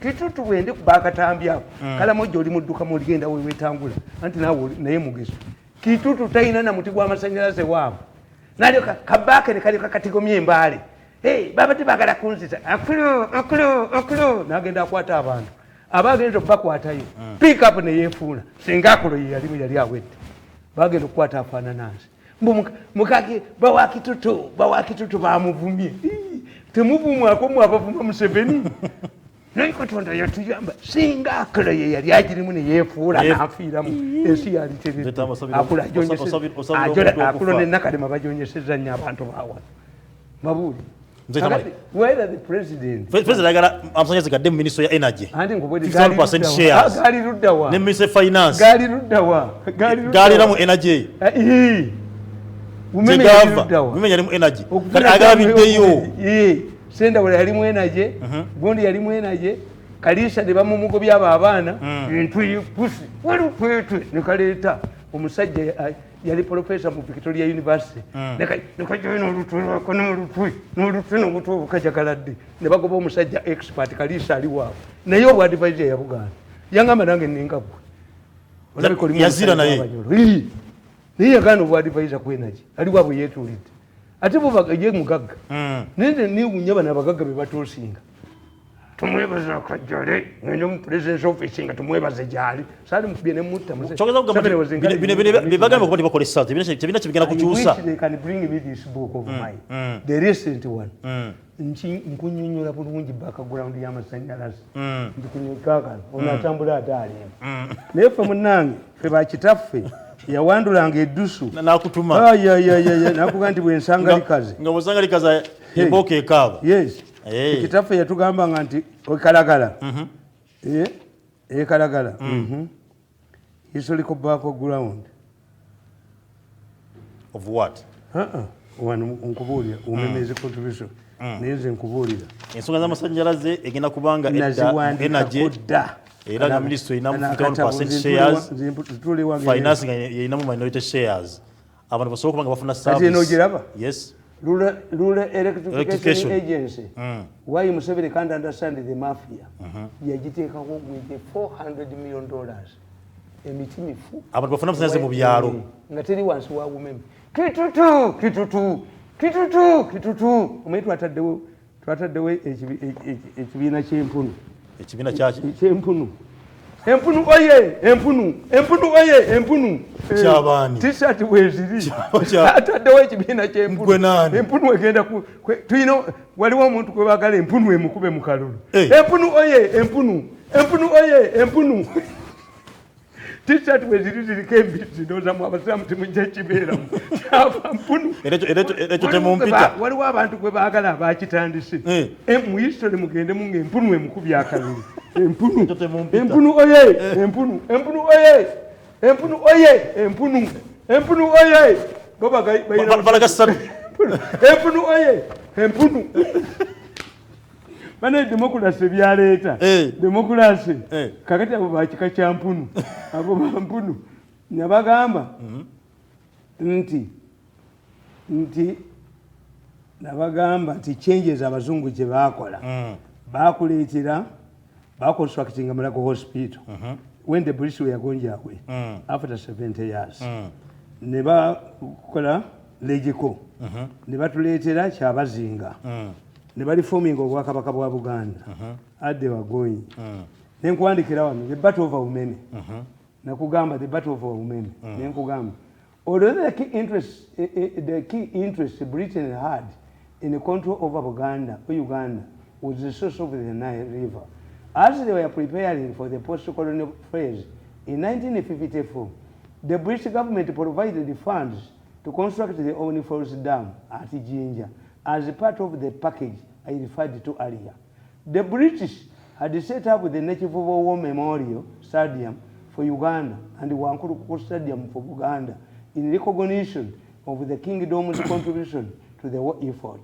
Speaker 2: kitutu wende kubakatambi ako kala mojo oli mudduka mu ligenda wewe tangula anti naye mugeso kitutu taina na muti gwa masanyalaze wabo nalyo kabake ne kali kakatigomye mbale baba tibagala kunzita akulu nagenda akwata abantu abagenda bakwatayo pick up ne yefuula singa akulo yali awedde bagenda okukwata afaananansi mukaki bawakitutu bamuvumye temuvumwako mwabavuma Museveni naye Katonda yatuyamba singa akula ye yali agirimu ne yeefuula n'afiiramu ensi yali tereakulo nennakalema bajonyeseza nnyo abantu bawa mabuuli whether the president
Speaker 1: agala amusanyaze gadde mu ministry ya energy
Speaker 2: anti ngobwedi
Speaker 1: 50% shares
Speaker 2: gali ruddawa
Speaker 1: ne ministry finance
Speaker 2: gali ruddawa
Speaker 1: gali mu energy
Speaker 2: umeme
Speaker 1: yali mu energy kali agabiddeyo
Speaker 2: senda wala yali mu energy gondi yali mu energy kalisa de bamumugo byaba abaana entwi pusi wali kwetwe ne kaleta omusajja yali professor mu Victoria University nekajoino olutwe kono olutwe n'obutu bukajagalade ne bagoba omusajja expert kalisa ali waabo naye obu advisor ya Buganda yangamba nange ningabwe
Speaker 1: yazira naye
Speaker 2: niye yagana obu advisor ku energy ali waabo yeetulidde ate bubaga ye mugagga nende niwunya bana abagagga be batoosinga tumwebaza akajjale ngende mu president's office nga tumwebaze gyali sali mukubye ne mutta
Speaker 1: bibagamba kuba tibakolesa tebina kibigenda kukyusa
Speaker 2: they can bring me this book of mine the recent one nkunyonyola bulungi background y'amasanyalaze ndikunyikakala onatambula ataali naye ffe munnange ffe bakitaffe yawandulanga eddusu
Speaker 1: nakutuma
Speaker 2: nakuga nti bwensanga likaze
Speaker 1: nga bwensanga likaze eboka ekaaba
Speaker 2: yes kitaffe yatugambanga nti ekalagala ekalagala historical background
Speaker 1: of what
Speaker 2: wano nkubuulira umemezi contribution naye nze nkubuulira
Speaker 1: ensonga z'amasanyalaze egenda kubanga energy era nga ministry inamu 51% shares finance inamu minority shares abantu basobola kubanga bafuna service yes
Speaker 2: rural electrification agency why Museveni can't understand the mafia yagiteekako with $400 million emiti mifu
Speaker 1: abantu bafuna business mu byalo
Speaker 2: nga teri wansi wa umeme kitutu omaitu twataddewo ekibiina ky'empunu
Speaker 1: ekibiina kyaki
Speaker 2: ky'empunu empunu
Speaker 1: kyabani
Speaker 2: t-shirt weziri ataddewo ekibiina ky'empunu empunu egenda tuyina waliwo omuntu gwe baagala empunu emukube mu kalulu empunu t-shirt weziri ziriko embiti ndowoozamu abasiraamu temujja kibeeramu kyava mpunu
Speaker 1: ekyo temumpita
Speaker 2: waliwo abantu gwe baagala abakitandise mu history mugendemu ng'empunu emukubye akalulu empunu bana demokrasi byaleeta demokrasi kakati abo bakika kya mpunu abo bampunu nabagamba nti nabagamba nti changes abazungu gye baakola baakuleetera baconstructing Mulago hospital when the British were going away after 70 years ne bakola legico ne batuleetera Kyabazinga ne baliforming obwakabaka bwa Buganda at they were going nenkwandiikira wano the battle of Umeme nakugamba the battle of Umeme nenkugamba although the key interest Britain had in the control over Uganda was the source of the Nile River. As they were preparing for the post-colonial phase, in 1954, the British government provided the funds to construct the Omni Falls Dam at Jinja as part of the package I referred to earlier. The British had set up the Native War Memorial Stadium for Uganda and the Wankuru Stadium for Uganda in recognition of the kingdom's contribution to the war effort.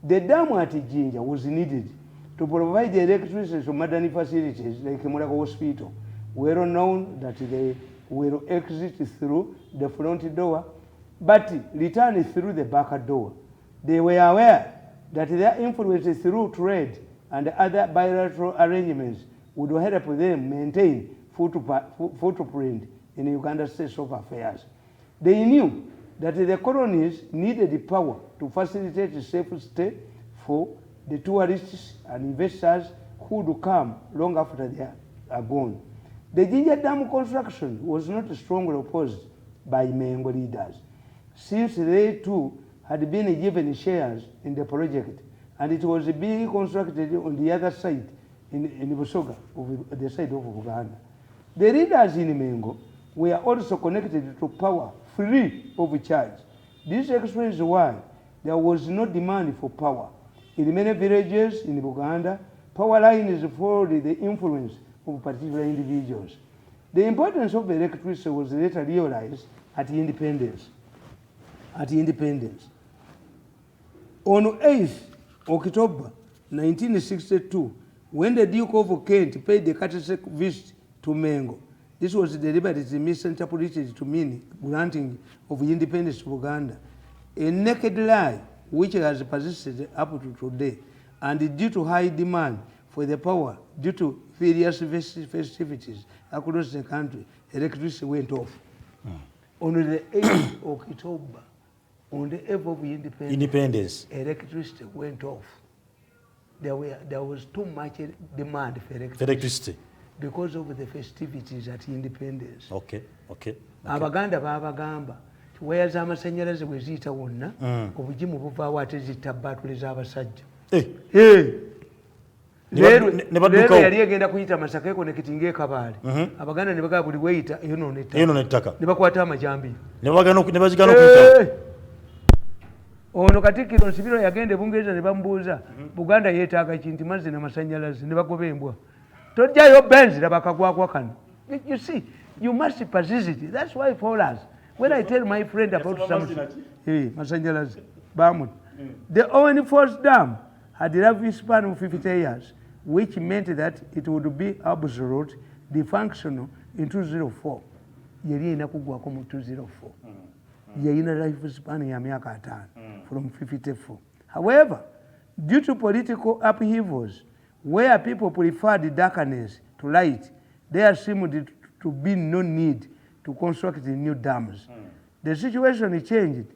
Speaker 2: The dam at Jinja was needed to provide the electricity to modern facilities like Mulago Hospital, well known that they will exit through the front door, but return through the back door. They were aware that their influence through trade and other bilateral arrangements would help them maintain footprint in Uganda's state of affairs. They knew that the colonies needed the power to facilitate a safe stay for the tourists and investors who would come long after they are gone. The Jinja Dam construction was not strongly opposed by Mengo leaders, since they too had been given shares in the project, and it was being constructed on the other side, in Busoga, the side of Uganda. The leaders in Mengo were also connected to power free of charge. This explains why there was no demand for power. In many villages in Uganda, power lines followed the influence of particular individuals. The importance of electricity was later realized at independence. On 8th October 1962, when the Duke of Kent paid the courtesy visit to Mengo, this was deliberately misinterpreted to mean granting of independence to Uganda, a naked lie which has persisted up to today, and due to high demand for the power due to various festivities across the country, electricity went off. On the 8th of October, on the eve of independence, electricity went off. There was too much demand for electricity because of the festivities at independence.
Speaker 1: Okay.
Speaker 2: Abaganda babagamba weyaza amasanyalaze bwe ziyita wonna obugimu buvaawo ate zitta batule z'abasajja. Leero yali egenda kuyita Masaka connecting eKabaale. Abaganda ne bagamba buli weyita eyonoona ettaka. Ne bakwata amajambiya. Ne bagana okuyita. Ono Katikkiro Nsibirwa yagenda Bungereza ne bamubuuza Buganda yeetaaga kinti mazzi n'amasanyalaze ne bagoba embwa. Tojjayo benzi labakagwagwa kano. You see, you must persist. That's why for us, when I tell my friend about something, Masanyalaze, Bamut, the Omni Falls Dam had a lifespan of 50 years, which meant that it would be absolute, defunctional in 2004. Yeri inakugwako mu 204. Yayina lifespan ya miaka 5 from 54. However, due to political upheavals, where people preferred darkness to light, there seemed to be no need to construct new dams. The situation changed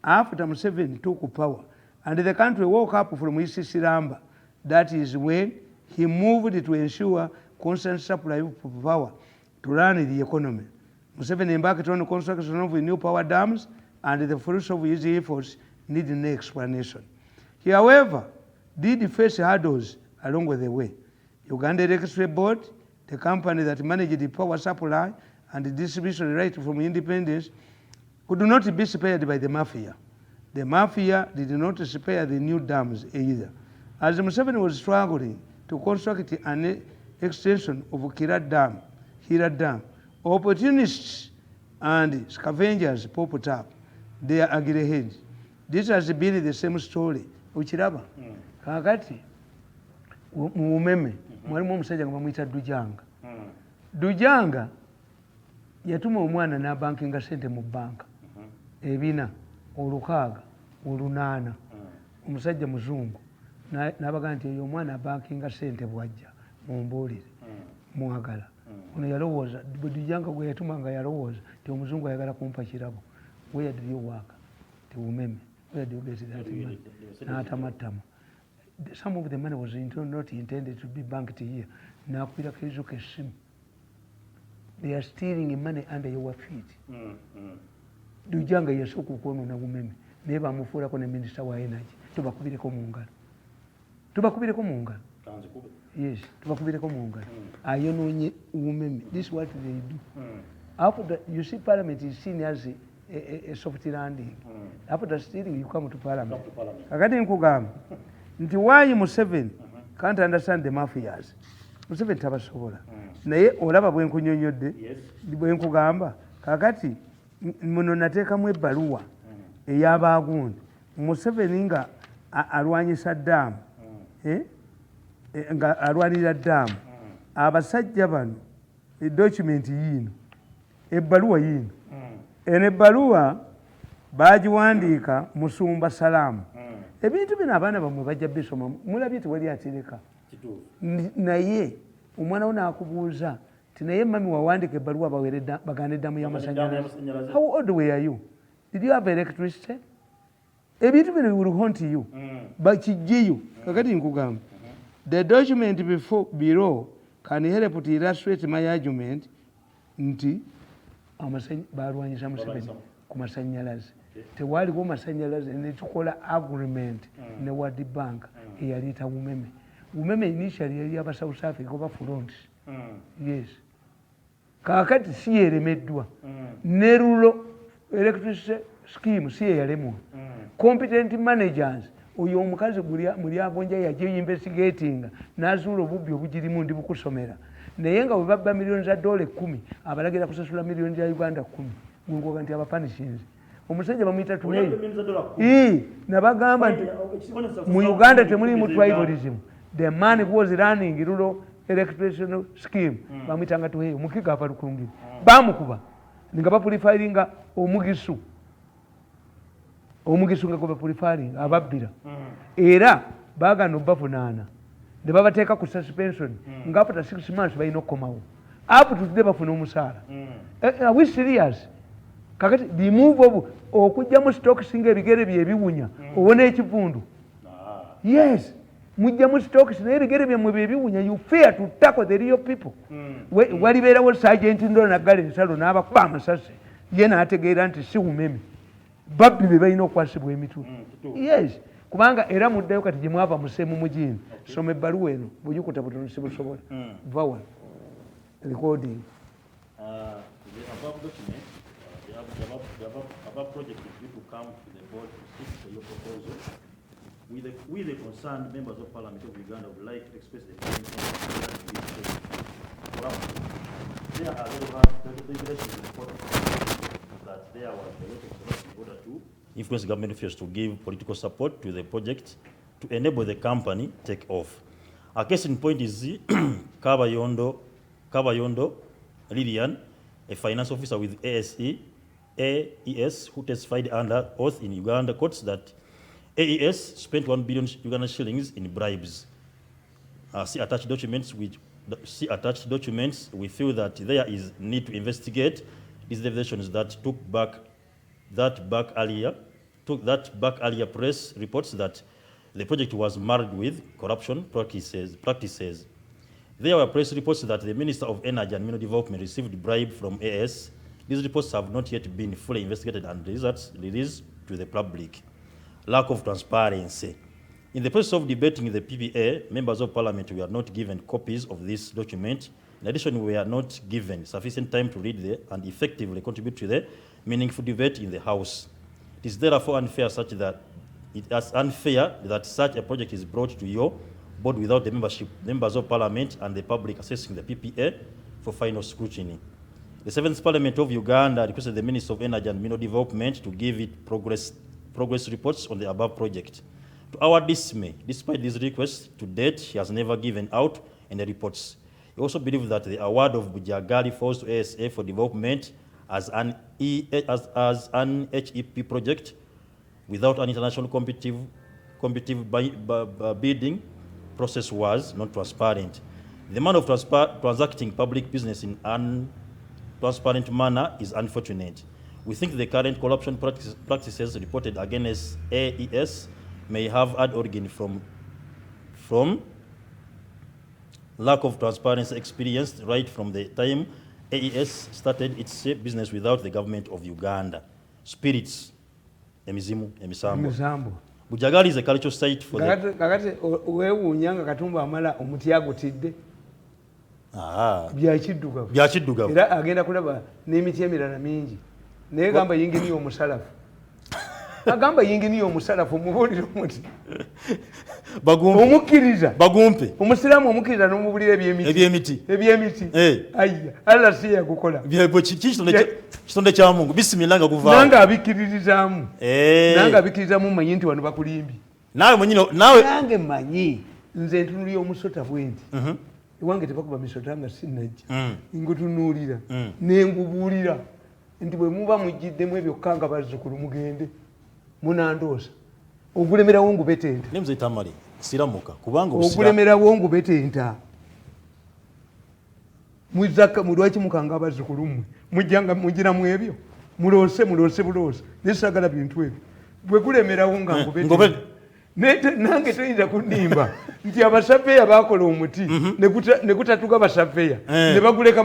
Speaker 2: after Museveni took power, and the country woke up from his slumber. That is when he moved to ensure constant supply of power to run the economy. Museveni embarked on the construction of new power dams, and the fruits of his efforts need no explanation. He, however, did face hurdles along the way. Uganda Electricity Board, the company that managed the power supply and the distribution right from independence, could not be spared by the mafia. The mafia did not spare the new dams either. As Museveni was struggling to construct an extension of Hira Dam, opportunists and scavengers popped up. They are ahead. This has been the same story. Uchiraba, kakati, Umeme, mwalimu omusajja bamuyita Dujanga. Dujanga yatuma omwana n'abankinga sente mu banka. Ebina, olukaaga, olunaana. omusajja muzungu n'abaga nti eyo omwana bankinga ssente bwajja mumbuulire mwagala ono yalowooza bwedijanga gwe yatumanga yalowooza ti omuzungu ayagala kumpa kirabo where did you work ti umeme where do you get that money n'atamattama some of the money was not intended to be banked here n'akubirako ezuka essimu they are stealing money under your feet dijanga yasooka okwonoona bumeme naye bamufuulako ne minisita wa energy tubakubireko mu ngalo yes tubakubireko mu ngalo ayonoonye bumeme. This is what they do after you see parliament is seen as a soft landing after stealing you come to parliament kakati nkugamba nti why Museveni can't understand the mafias. Museveni tabasobola naye olaba bwenkunyonyodde bwenkugamba kakati muno nateekamu ebbaluwa ey'abaagundi Museveni nga alwanyisa ddaamu nga alwanirira ddaamu abasajja bano edocumenti yiino ebbaluwa yiino eno ebbaluwa baagiwandiika Musumba Salaamu ebintu bino abaana bamwe bajja bisoma mulabye tewali atereka naye omwana wo n'akubuuza ti naye mami wawandiika ebbaluwa bagana eddamu y'amasanyalaze. How old were you? Did you have electricity? Ebintu bino will haunt you bakijjeyo kakati nkugamba the document below can help to illustrate my argument nti balwanyisa Museveni ku masanyalaze tewaliwo masanyalaze netukola agreement ne World Bank eyaliita bumeme initially yali aba South Africa oba front yes kakati si yeremeddwa ne rulo electricity scheme si yalemwa competent managers oyo omukazi muli agonja yaje investigating nazuula obubbi obugirimu ndi bukusomera naye nga bwe babba $1,000,000 abalagira kusasula $1,000,000 ya Uganda 10 ngulwoga nti abapanishinze omusajja bamuyita tuneyo nabagamba nti mu Uganda temuli mu tribalism the man who was running rural electricity scheme bamuyitanga tuheyo mukiga apalukulungiri bamukuba nga bapurifiringa omugisu nga gwe bapurifiringa ababbira era bagana obavunaana ne babateeka ku suspension nga after 6 months balina okukomawo up to today bafuna omusaala. Are we serious? Kakati remove obu okujjamu stock singa ebigere bye ebiwunya obona ekivundu yes mujjamu stock naye ebigere bye mwe ebiwunya you fear to tackle the real people walibeerawo sergeant ndo naggala ensalo n'abakuba amasasi ye n'ategeera nti si umeme babbi be balina okwasibwa emitwe yes kubanga era muddayo kati gye mwava museemu mugini soma ebbaluwa eno bwegikuta butono sibusobola vawa recording
Speaker 1: the above project is due to come to the board to seek for your proposal. We the concerned members of Parliament of Uganda would like to express the following there are regulations that there was a lot of support in order to influence government officials to give political support to the project to enable the company take off. A case in point is Kabayondo Lillian, a finance officer with AES, who testified under oath in Uganda courts that AES spent 1 billion Ugandan shillings in bribes. See attached documents. We feel that there is need to investigate these revelations that took back earlier press reports that the project was marred with corruption practices. There were press reports that the Minister of Energy and Mineral Development received bribe from AES. These reports have not yet been fully investigated and results released to the public. Lack of transparency. In the process of debating the PPA, members of Parliament were not given copies of this document. In addition, we were not given sufficient time to read and effectively contribute to the meaningful debate in the House. It is therefore unfair that such a project is brought to your board without the members of Parliament and the public assessing the PPA for final scrutiny. The 7th Parliament of Uganda requested the Minister of Energy and Mineral Development to give it progress reports on the above project. To our dismay, despite these requests, to date, he has never given out any reports. We also believe that the award of Bujagali falls to ASA for development as an HEP project without an international competitive competitive bidding process was not transparent. The manner of transacting public business in an transparent manner is unfortunate. We think the current corruption practices reported against AES may have had origin from lack of transparency experienced right from the time AES started its business without the government of Uganda. Spirits, emizimu, emisambo. Bujagali is a cultural site for
Speaker 2: kakati wewunyanga katumba amala omutyago tidde. Byakiddugavu. Era agenda kulaba n'emiti emirala mingi. Naye gamba yingini omusalafu. Agamba yingini omusalafu mubuulire omuti. Omukkiriza.
Speaker 1: Bagumpe.
Speaker 2: Omusiraamu omukkiriza n'omubulira ebyemiti. Ayya, Allah si yakukola.
Speaker 1: Kitonde kya Mungu. Bismillah nga kuvaawo.
Speaker 2: Nanga abikiririzaamu. Nanga abikiririzaamu manyi nti wano bakulimbi. Nange manyi nze ntunulira omusota bwenti. Ewange tebakuba misota nga sinnajja. Ngutunuulira. Nengubuulira. Nti bwe muba mujjiddemu ebyo kanga bazzukulu mugende. Munandoosa. Ogulemerawo ngubetenta.
Speaker 1: Nemze Tamale. Siramuka. Kubanga
Speaker 2: ogulemerawo ngubetenta. Muzaka mulwaki mukanga abazzukulu mmwe. Mujjanga mujiramu ebyo. Mulose bulose. Nesagala bintu ebyo. Bwe gulemerawo nga ngubetenta. Nange toyinza kunimba nti abasafeya bakola omuti ne gutatuka basafeya ne baguleka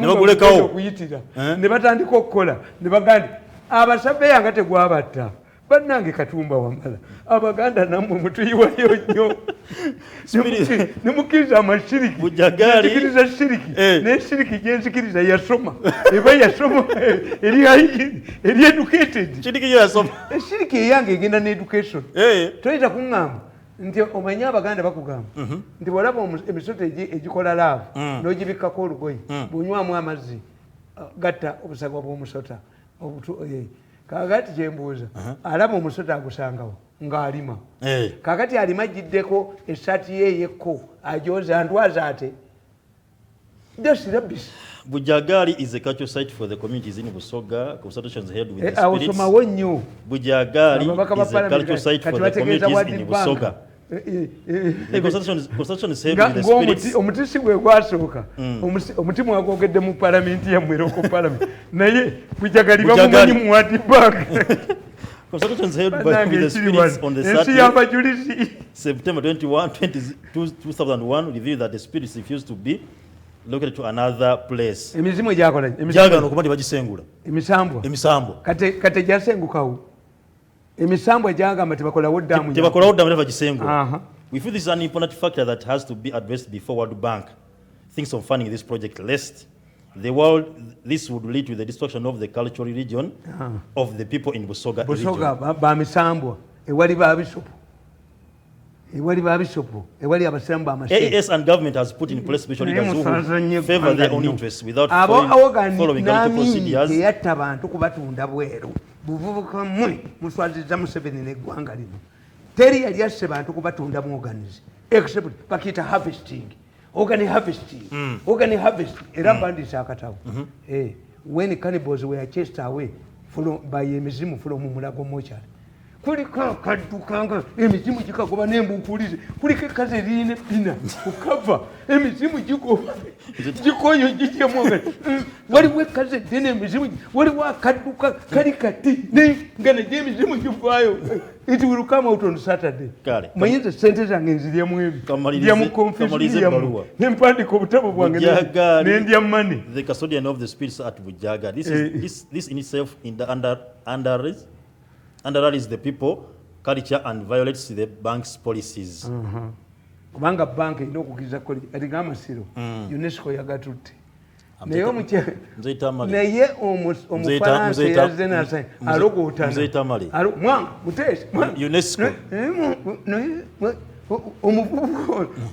Speaker 2: okuyitira ne batandika okukola ne bagandi abasafeya nga tegwabatta bannange Katumba Wamala Abaganda nammwe mutuyiwayo nnyo nemukkiriza amashiriki nekiriza shiriki neshiriki gyenzikiriza yasoma eba yasoma eri educated eshiriki eyange egenda ne education toyinza kuŋŋamba nti omanyi Abaganda bakugamba nti bwolaba emisota egikola laavu n'ogibikkako olugoye bw'onywamu amazzi gatta obusagwa bw'omusota kakati kyembuuza alaba omusota agusangawo ng'alima kakati alima ajjiddeko essaati ye eyekko ajoza ndwaza ate dasirabisi.
Speaker 1: Bujagali is a cultural site for the communities in Busoga. Consultations held with the spirits. Bujagali is a cultural site for the communities in Busoga. The consultation is held with the spirits.
Speaker 2: Omutisi gwe gwasooka omuti mwagwogedde mu palamenti yammwe Local Parliament naye Bujagali bamumanyi mu World Bank.
Speaker 1: Consultations held with the spirits on the Saturday, September 21, 2001 revealed that the spirits refused to be located to another place.
Speaker 2: Emizimu gyakola
Speaker 1: gyagana okuba nti bagisengula
Speaker 2: emisambo kate gyasengukawo emisambo gyagamba tebakolawo ddamu
Speaker 1: bagisengula. We feel this is an important factor that has to be addressed before World Bank thinks of funding this project, lest this would lead to the destruction of the cultural religion of the people in Busoga region.
Speaker 2: Bamisambwa ewali babishopu
Speaker 1: AES and government has put in place special leaders who favor their own interests without following government procedures.
Speaker 2: Yattabantu kubatunda bweru buvubuka mmwe muswaziza Museveni n'eggwanga lino teri yali asse bantu kubatunda mu organize except bakita harvesting era bandisa akatabo when cannibals were chased away by emizimu from Mulago Mochari kuliko kadukanga emizimu gikagoba nembukulize kuliko ekazi erine pina ukava emizimu gikoyo gijemwoga waliwo ekazi dene emizimu waliwo akaduka kali kati ngana emizimu givaayo it will come out on Saturday. Mayinza sente zange nziryamu ebyo mu confusion nempandika obutabo bwange nendya money.
Speaker 1: The custodian of the spirits at Bujaga. This in itself underlies the people, culture and violates the bank's policies.
Speaker 2: Kubanga bank ino kukiza koli atinga amasiro UNESCO yagatutte. Naye omufaransa yazze n'asanya alogotana mwanga mutesi
Speaker 1: UNESCO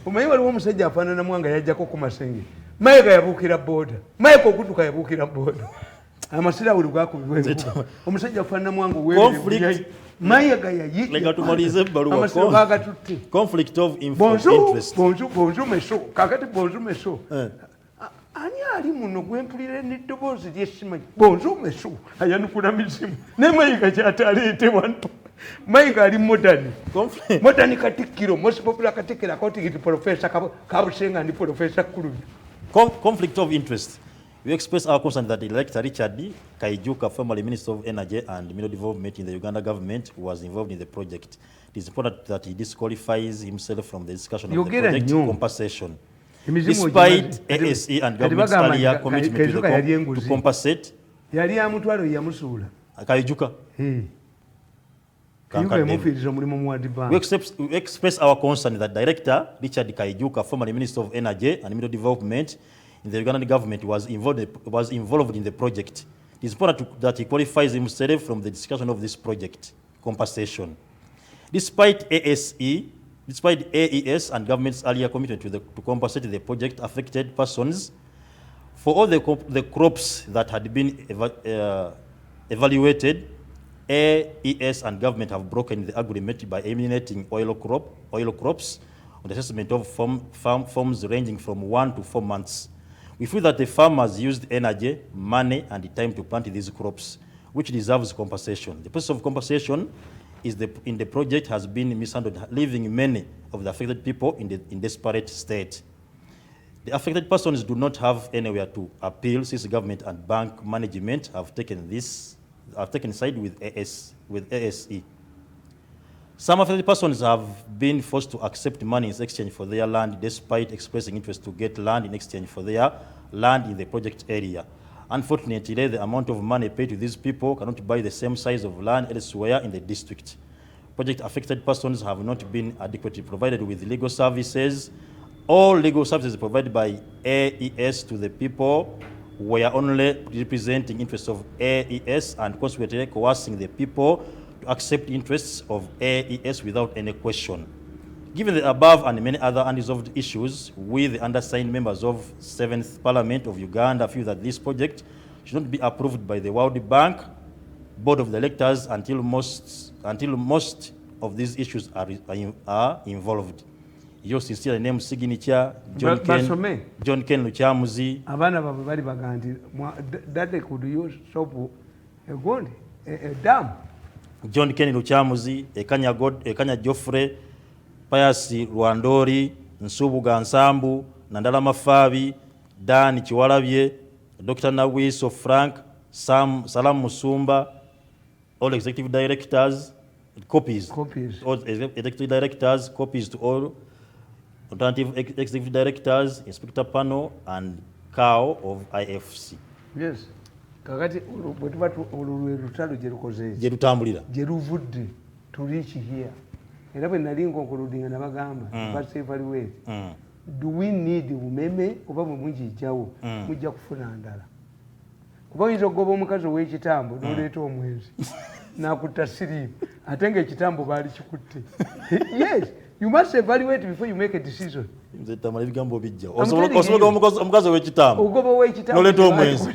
Speaker 2: omanyi waliwo omusajja afaanana mwanga yajjako ku masenge mayika yabuukira booda mayika okutuka yabuukira booda amasira buli gwakubibwa omusajja afaanana mwanga mayiga
Speaker 1: yayiamasiro
Speaker 2: gagatutte
Speaker 1: conflict of interest.
Speaker 2: Bonjour meso kakati bonjour meso ani ali muno gwempulira n'eddoboozi ly'essimanyi bonjour meso ayanukula mizimu ne mayiga kyataleete wano Mike ali modern Katikkiro, most popular Katikkiro according to Professor Kabusenga and Professor Kulubi.
Speaker 1: Conflict of interest. We express our concern that Director Richard Kaijuka, formerly Minister of Energy and Mineral Development in the Uganda government, was involved in the project. It is important that he disqualifies himself from the discussion of the project compensation. Despite ASE and government's earlier commitment to compensate, Kaijuka. We express our concern that Director Richard Kaijuka, formerly Minister of Energy and Mineral Development in the Ugandan government, was involved in the project. It is important that he qualifies himself from the discussion of this project compensation. Despite AES and government's earlier commitment to compensate the project affected persons for all the crops that had been evaluated, AES and government have broken the agreement by eliminating oil crops on the assessment of farms ranging from 1 to 4 months. We feel that the farmers used energy, money, and time to plant these crops, which deserves compensation. The process of compensation in the project has been mishandled, leaving many of the affected people in desperate state. The affected persons do not have anywhere to appeal since the government and bank management have taken side with ASE. Some affected persons have been forced to accept money in exchange for their land despite expressing interest to get land in exchange for their land in the project area. Unfortunately, the amount of money paid to these people cannot buy the same size of land elsewhere in the district. Project affected persons have not been adequately provided with legal services. All legal services provided by AES to the people were only representing interests of AES and consequently coercing the people to accept interests of AES without any question. Given the above and many other unresolved issues, we, the undersigned members of 7th Parliament of Uganda, feel that this project should not be approved by the World Bank Board of Directors until most of these issues are involved. Your sincere name signature, John Ken Luchamuzi.
Speaker 2: Abana babu bali baganti that they could use soap a gold a dam.
Speaker 1: John Ken Luchamuzi, Ekanya Joffre, Payasi Rwandori, Nsubuga Nsambu, Nandala Mafabi, Dan Chiwalabye, Dr. Nawiso Frank, Salam Musumba, all executive directors, copies. All executive directors, copies to all alternative executive directors, inspector panel, and CAO of IFC.
Speaker 2: Yes. Kakati olurutalo jerukoze.
Speaker 1: Jerutambulira.
Speaker 2: Jeruvudde to reach here. Era bwe nali nkonkuludinga nabagamba but evaluate. Do we need umeme oba bwe mujijjawo mujja kufuna ndala. Kuba oyinza okugoba omukazi ow'ekitambo n'oleeta omwezi n'akutta siriimu ate ng'ekitambo baali kikutte. Yes. You must evaluate before you make a decision.
Speaker 1: Tamale bigambo bijja. Osobola omukazi w'ekitambo.
Speaker 2: Ogoba w'ekitambo.
Speaker 1: N'oleeta omwezi.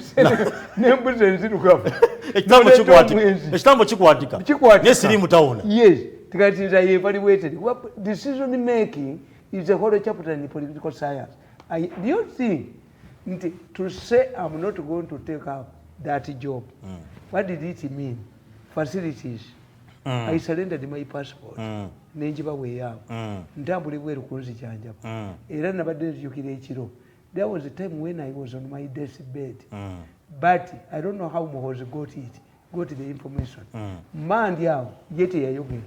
Speaker 2: N'embuzi enzirugavu.
Speaker 1: Ekitambo kikwatika. Ne siriimu tawona.
Speaker 2: Yes. Tikati nza evaluated. Decision making is a whole chapter in political science. Do you think to say I'm not going to take up that job, what did it mean? Facilities. I surrendered my passport. Nenjiba weyaabo. Ntambula ebweru kunzikyanjako. Era nabadde nzijukira ekiro. There was a time when I was on my deathbed. But I don't know how Mohozi got the information. Mandi awo ye teyayogera.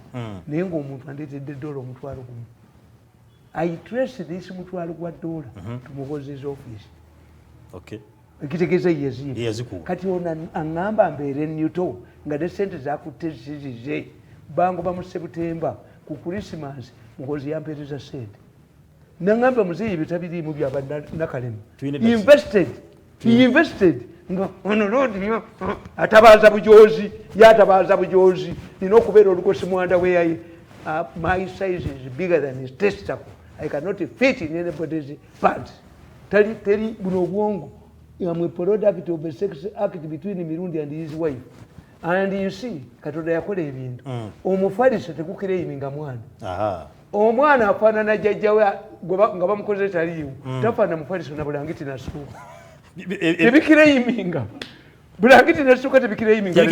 Speaker 2: Naye ng'omuntu andeetedde $1 gumu. I traced this $1 to Mohozi's office.
Speaker 1: Okay.
Speaker 2: Ekitegeeza yezimu. Kati ono aŋŋamba mbeere Newton nga ne ssente zaakutte zizize. Bangoba mu September ku Christmas Muhozi yampeereza ssente. Naŋŋamba muzeeyi bitabiriimu byaba nakalemu. He invested. Ono lodi atabaaza bujoozi, yatabaaza bujoozi. Nina okubeera olugosi mwanda weyaye. My size is bigger than his testicle. I cannot fit in anybody's pants. Teri buno obwongo. I'm a product of a sex act between Mirundi and his wife. And you see, Katonda yakola ebintu. Omufalisa tekukireyinga mwana. Omwana afaanana jjajjawe nga bamukoze taliiwo. Tafaanana mufalisa na bulangiti nasuuka. Tebikireyiminga. Bulangiti nasuuka tebikireyiminga.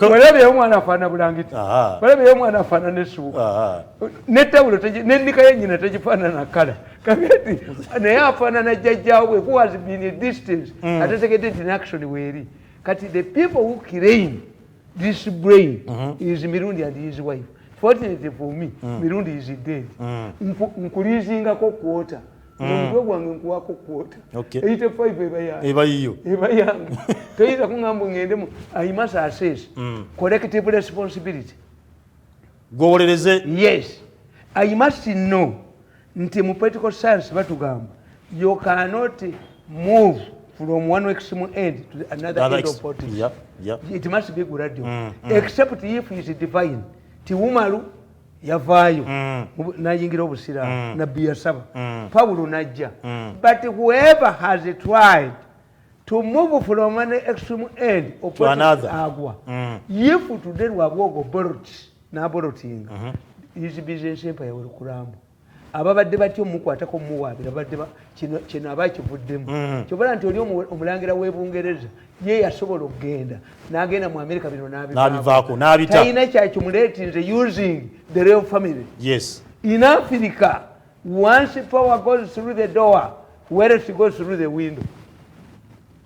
Speaker 2: Walabeyo omwana afaana bulangiti. Walabeyo omwana afaana n'essuuka. N'ettawulo n'ennika yennyina tegifaanana kala. Kakati naye afaanana jjajjaawe who has been a distance atategedde nti action weeri. Kati the people who claim this brain is Mirundi and his wife. Fortunately for me, Mirundi is dead. Nkulizingako kwota. Omutwe gwange nkuwako kwota. 85 eba yiyo. Eba yange. Toyinza kuŋŋamba ŋŋendemu. I must assess collective responsibility.
Speaker 1: Gwowolereze.
Speaker 2: Yes. I must know nti mu political science batugamba you cannot move from one extreme end to another end of politics. It must be gradual. Except if it is divine. Tiwumalu yavaayo n'ayingira obusiraamu nabbi yasaba Pawulo n'ajja. But whoever has tried to move from one extreme end to another agwa. If today wabwogo borot n'aborotinga his business empire will kuramba. Ababadde batyo mukwatako muwaabira badde kino abakivuddemu. Kyobala nti oli omulangira w'Ebungereza ye yasobola okugenda n'agenda mu America bino
Speaker 1: n'abivaako n'abita.
Speaker 2: Talina kyakimuleetinze using the royal family.
Speaker 1: Yes.
Speaker 2: In Africa, once power goes through the door, wealth goes through the window.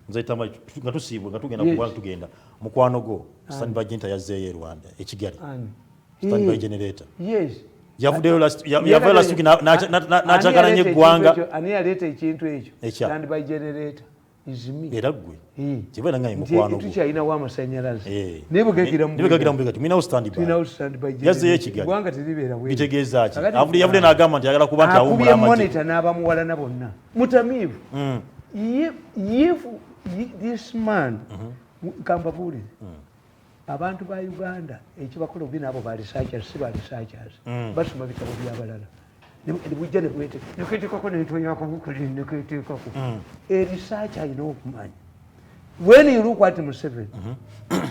Speaker 1: Nze tamba nga tusiibwe nga tugenda kuwala tugenda mukwano go standby generator yazzeeyo Rwanda ekigali. Standby generator.
Speaker 2: Yes.
Speaker 1: Yavuddeyo last week n'akyagala nnyo eggwanga.
Speaker 2: Ani yaleeta ekintu ekyo? Standby generator is me.
Speaker 1: Era ggwe kibeera nga mukwano gwo.
Speaker 2: Tukyalinawo amasannyalaze.
Speaker 1: Nebegagira mubega tulinawo standby. Yazzeeyo ekigali.
Speaker 2: Eggwanga teribeera bwe.
Speaker 1: Bitegeeza ki? Yavudde n'agamba nti ayagala kuba nti awummula amagye.
Speaker 2: Akubye monitor n'abamuwalana bonna. Mutamiivu. If this man kambabuulire abantu ba Uganda ekibakola obi nabo ba researchers si ba researchers basoma bitabo by'abalala nebujja nebwete neketekako nentonyako bukuli neketekako research alina okumanya. When you look at Museveni,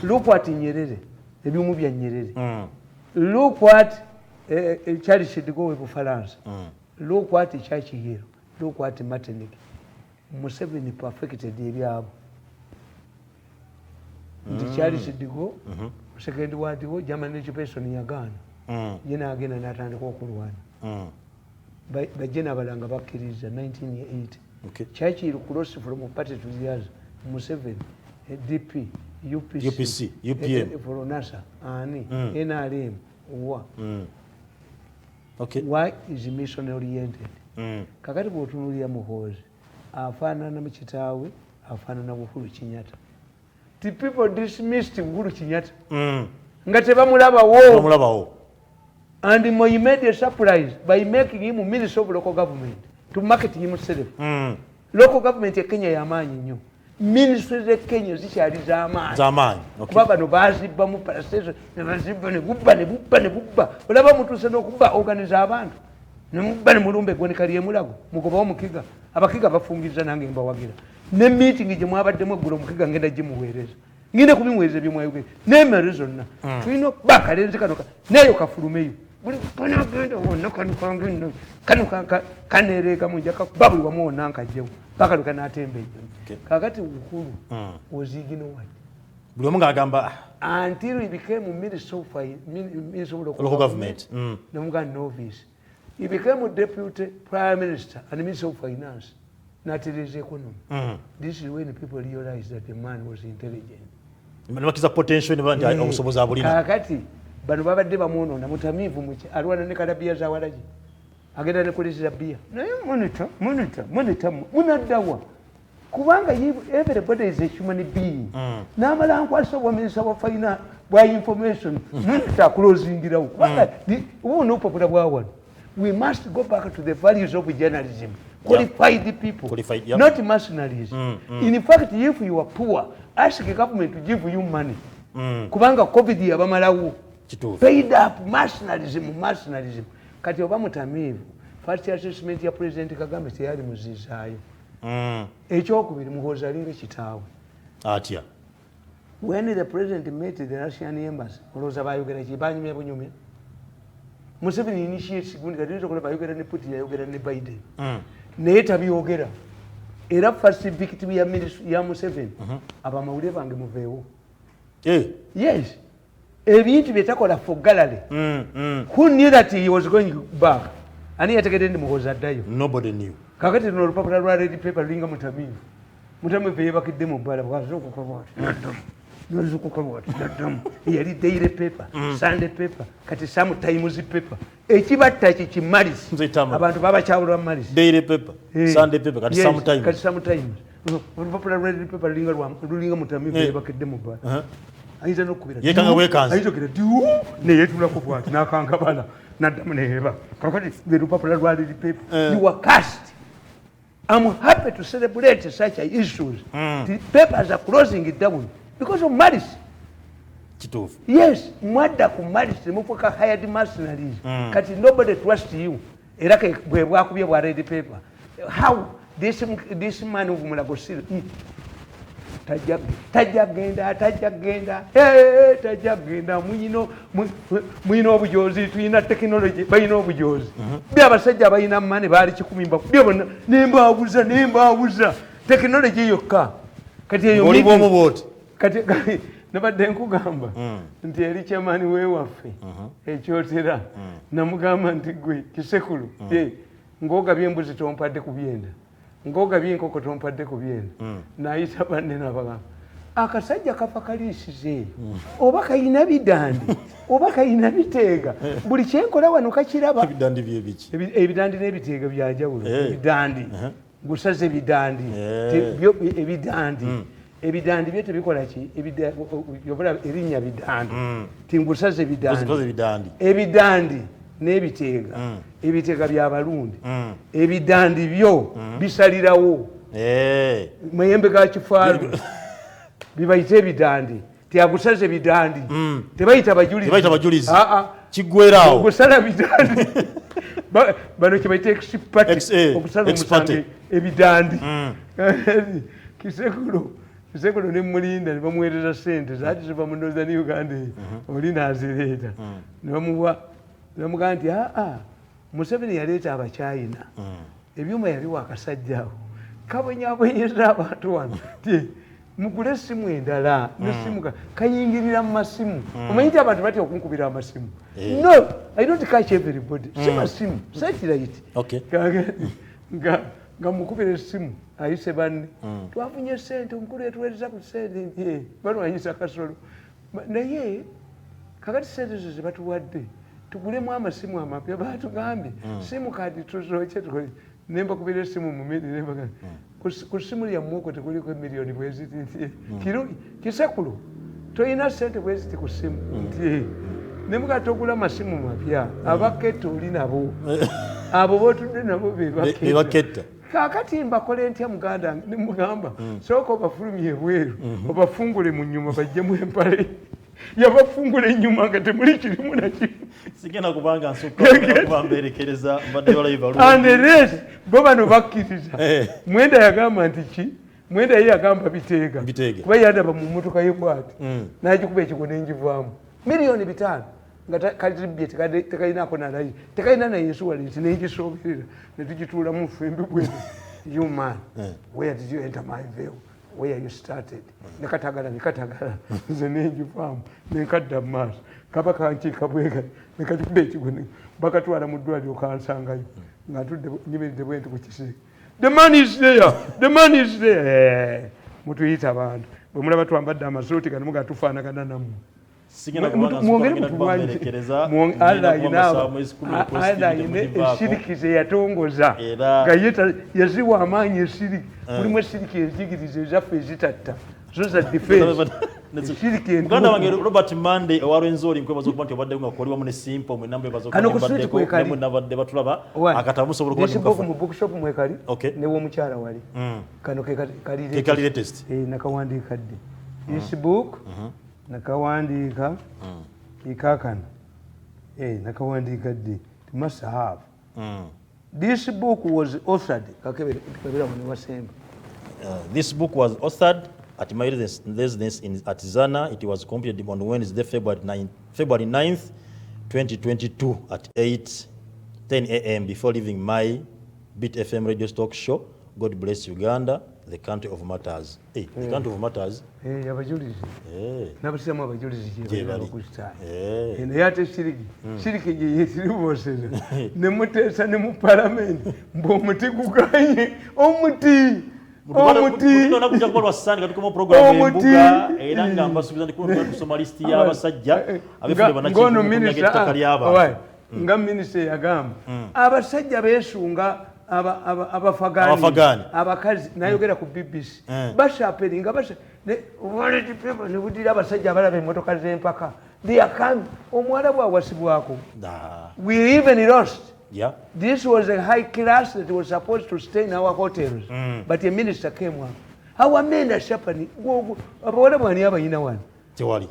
Speaker 2: look at Nyerere, ebyumu bya Nyerere, look at Charles Shidigo Bufaransa, look at Churchill, look at Martinique. Museveni perfected ebyabo. The Charles Shidigo, second word wo German person yagaana. Yena agenda n'atandika okulwana. Bajjena abalanga bakkiriza 1980. Churchill cross from party to the other. Museveni, DP, UPC,
Speaker 1: UPM,
Speaker 2: for NASA, ANI, NRM, WA.
Speaker 1: Okay.
Speaker 2: Why is mission oriented? Kakati bw'otunuulira Muhoozi afaanana mu kitaawe afaanana Uhuru Kenyatta. The people dismissed Uhuru Kenyatta. Nga tebamulabawo. And he made a surprise by making him Minister of Local Government to market himself. Local government ya Kenya yamaanyi nnyo. Ministries of Kenya zikyali z'amaanyi. Kuba bano baazibba mu parastation ne bazibba ne bubba. Olaba mutuuse n'okubba organiza abantu. Ne mubba ne mulumba eggwanika ly'emulago. Mugobawo mukiga. Abakiga bafungiriza nange mbawagira. Ne meeting gye mwabaddemu eggulo mukiga ngenda gimuweereza. Ngenda kubimuweereza bye mwayogera. N'emmere zonna. Tulina okuba akalenzi kano neeyo kafulumeyo. Buli kanagenda wonna kano kange nno. Kano kaneereeka mu njaka kuba buli wamu wonna nkajjewo. Paka lukanatembe nnyo. Kakati Uhuru was ignored.
Speaker 1: Buli omu ng'agamba
Speaker 2: until he became Minister of Local
Speaker 1: Government.
Speaker 2: Novice. He became a Deputy Prime Minister and Minister of Finance. Not his economy. This is when people realized that the man was intelligent.
Speaker 1: Bakiza potential ne obusobozi abulina.
Speaker 2: Kakati bano babadde bamunoona mutamiivu muki alwana ne kalabiya zawalaji. Agenda ne kulisiza bia. Naye monitor munaddawa. Kubanga everybody is a human being. N'amala nkwasa wa Minister wa Finance bwa information monitor closingirawo. Kubanga ubuno popula bwawa. We must go back to the values of journalism. Qualified people, not mercenaries. In fact, if you are poor, ask the government to give you money. Kubanga COVID yabamalawo. Paid up mercenarism. Kati oba mutamiivu. First assessment ya President Kagame teyali muzizaayo. Ekyokubiri Muhoozi alinga kitaawe.
Speaker 1: Atya.
Speaker 2: When the President met the Russian embassy, olowooza baayogera ki baanyumya bunyumya. Museveni initiates gundi kati tokola bayogera ne Putin yayogera ne Biden. Naye tabyogera. Era first victim ya Museveni abamawulire bange muveewo. Yes. Ebintu byetakola for gallery. Who knew that he was going back? Ani yategedde ndi muhoza addayo.
Speaker 1: Nobody knew.
Speaker 2: Kakati no lupapula lwa red paper lulinga mutamivu. Mutamivu yebakidde mu bbala bwazokukabwati. Nolizokukabwati. Yali daily paper, Sunday paper, kati sometimes paper. Ekibatta kimalisi. Abantu babakyawulwa malisi.
Speaker 1: Daily paper, Sunday paper, kati sometimes.
Speaker 2: Kati sometimes. Olupapula lwa red paper lulinga mutamivu yebakidde mu bbala. Ayinza n'okukubira.
Speaker 1: Yekanga weekanze.
Speaker 2: Ayinza okukubira diwu ne yeetulako bw'ati n'akangabala n'addamu neeba. Kakati lupapula lwa red paper. You were cast. I'm happy to celebrate such issues. The papers are closing it down because of malice.
Speaker 1: Kituufu.
Speaker 2: Yes, mwadda ku malice mufuka hired mercenaries. Kati nobody trusts you. Era ke bwe bwakubye bwa red paper. How this man of Mulagosiri tajagenda muyina obujozi tuyina technology bayina obujozi byabasajja bayina mane bali 10 byabona nembabuza technology yokka kati eyo
Speaker 1: olibomu boti
Speaker 2: kati nabadde nkugamba nti eri kyamani wewaffe ekyotera namugamba nti gwe kisekulu ng'ogabye embuzi tompadde ku byenda ng'ogabye enkoko tompadde ku byenda nayita banne nabagamba akasajja kafa kaliisize oba kayina bidandi oba kayina biteega buli kyenkola wano kakiraba
Speaker 1: ebidandi byebiki
Speaker 2: ebidandi n'ebiteega byanjawulo ebidandi gusaze ebidandi ebidandi byo tebikola ki yobola erinnya bidandi tingusaze ebidandi n'ebiteega ebiteega by'abalundi ebidandi byo bisalirawo mayembe ga kifaalu bibayita ebidandi tiagusaze ebidandi tebayita bajulizi
Speaker 1: kiggwerawo
Speaker 2: ogusala bidandi bano kyebayita okusala omusange ebidandi kisekulu ne mulinda ne bamuweereza sente zaati ziva mu Northern Uganda oli n'azireeta ne bamugamba nti Museveni yaleeta abakyayina ebyuma yabiwa akasajjaawo kabwenyabwenyeza abantu wano ti mugule essimu endala nesimu kayingirira mu masimu omanyi nti abantu batya okunkubira amasimu no I don't catch everybody si masimu satellite nga mukubira essimu ayise banne twafunye sente omukulu etuweereza ku sente nti balwanyisa kasolo naye kakati sente zo ze batuwadde tugulemu amasimu amapya batugambye simu kadi tuzoke nembakubira essimu mu miri nembagambye ku simu lyammwe okwo tekuliko emiliyoni bweziti nti kisekulu toyina sente bweziti ku simu nti nemuga togula amasimu mapya abaketta oli nabo abo bootudde nabo bebaketta kakati mbakole ntya muganda nemugamba sooka obafulumye ebweru obafungule mu nnyuma bajjemu empale yabafungula ennyuma nga temuli kirimu nakimu
Speaker 1: sigenda kubanga nsukka mberekereza mbadde live
Speaker 2: anderes bo bano bakkiriza mwenda yagamba nti ki mwenda ye yagamba biteega kuba yandaba mu mmotoka ye bwati n'agikuba ekiko n'enjivaamu miliyoni 5 nga kalibye tekalinako nalayi tekalina nayesuwalensi n'engisooberera ne tugituulamu ffembi bwene you man where did you enter my veil where you started nekatagala nze nenjivaamu nenkadda mu maaso kaba kankiika bwega nekatikuba ekiko bakatwala mu ddwaliro kansangayo nga ntudde nyimiridde bwenti ku kisenge the man is there mutuyita abantu bwe mulaba twambadde amasuuti gano mugatufaanagana nammwe esiriki ze yatongoza nga yaziwa amaanyi esiriki mulimu esiriki ezigiriza ezaffe ezitatta zo za
Speaker 1: muganda wange Robert Mande owalwenzoli nkwebaza okuba nti obadde nga kukoliwa mu ne simple mu namba ebazokunabadde batulaba akatamu sobola
Speaker 2: okuba mu bookshop mwekali newomukyala wali kano kekali
Speaker 1: latest
Speaker 2: nakawandiika dde this book nakawandiika ikakano nakawandiika dde must have this book was authored
Speaker 1: this book was authored at my residence at Zana. It was completed on Wednesday, February 9th, 2022 at 8:10 a.m. before leaving my Beat FM radio stock show, God Bless Uganda, The country of matters. The country of matters.
Speaker 2: Abajulizi. N'abasiyamu abajulizi gye bali okuzitaaya. Naye ate siriki gye yeesiribooseza ne muteesa ne mu palamenti ng'omuti guganye omuti nga minisita yagamba abasajja beesunga abafagani abakazi nayogera ku BBC bashaperinga ne budira abasajja abalaba emmotoka z'empaka omuwala bwawasibwako. We even lost.
Speaker 1: Yeah.
Speaker 2: This was a high class that was supposed to stay in our hotels, but a minister came up. Our men are sharpening.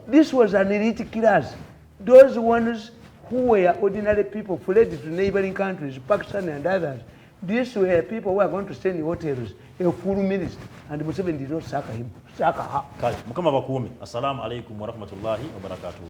Speaker 2: This was an elite class. Those ones who were ordinary people fled to neighboring countries, Pakistan and others. These were people who are going to stay in hotels. A full minister, and Museveni did not sack him. Sack her.
Speaker 1: Assalamu alaikum wa rahmatullahi wa barakatuh.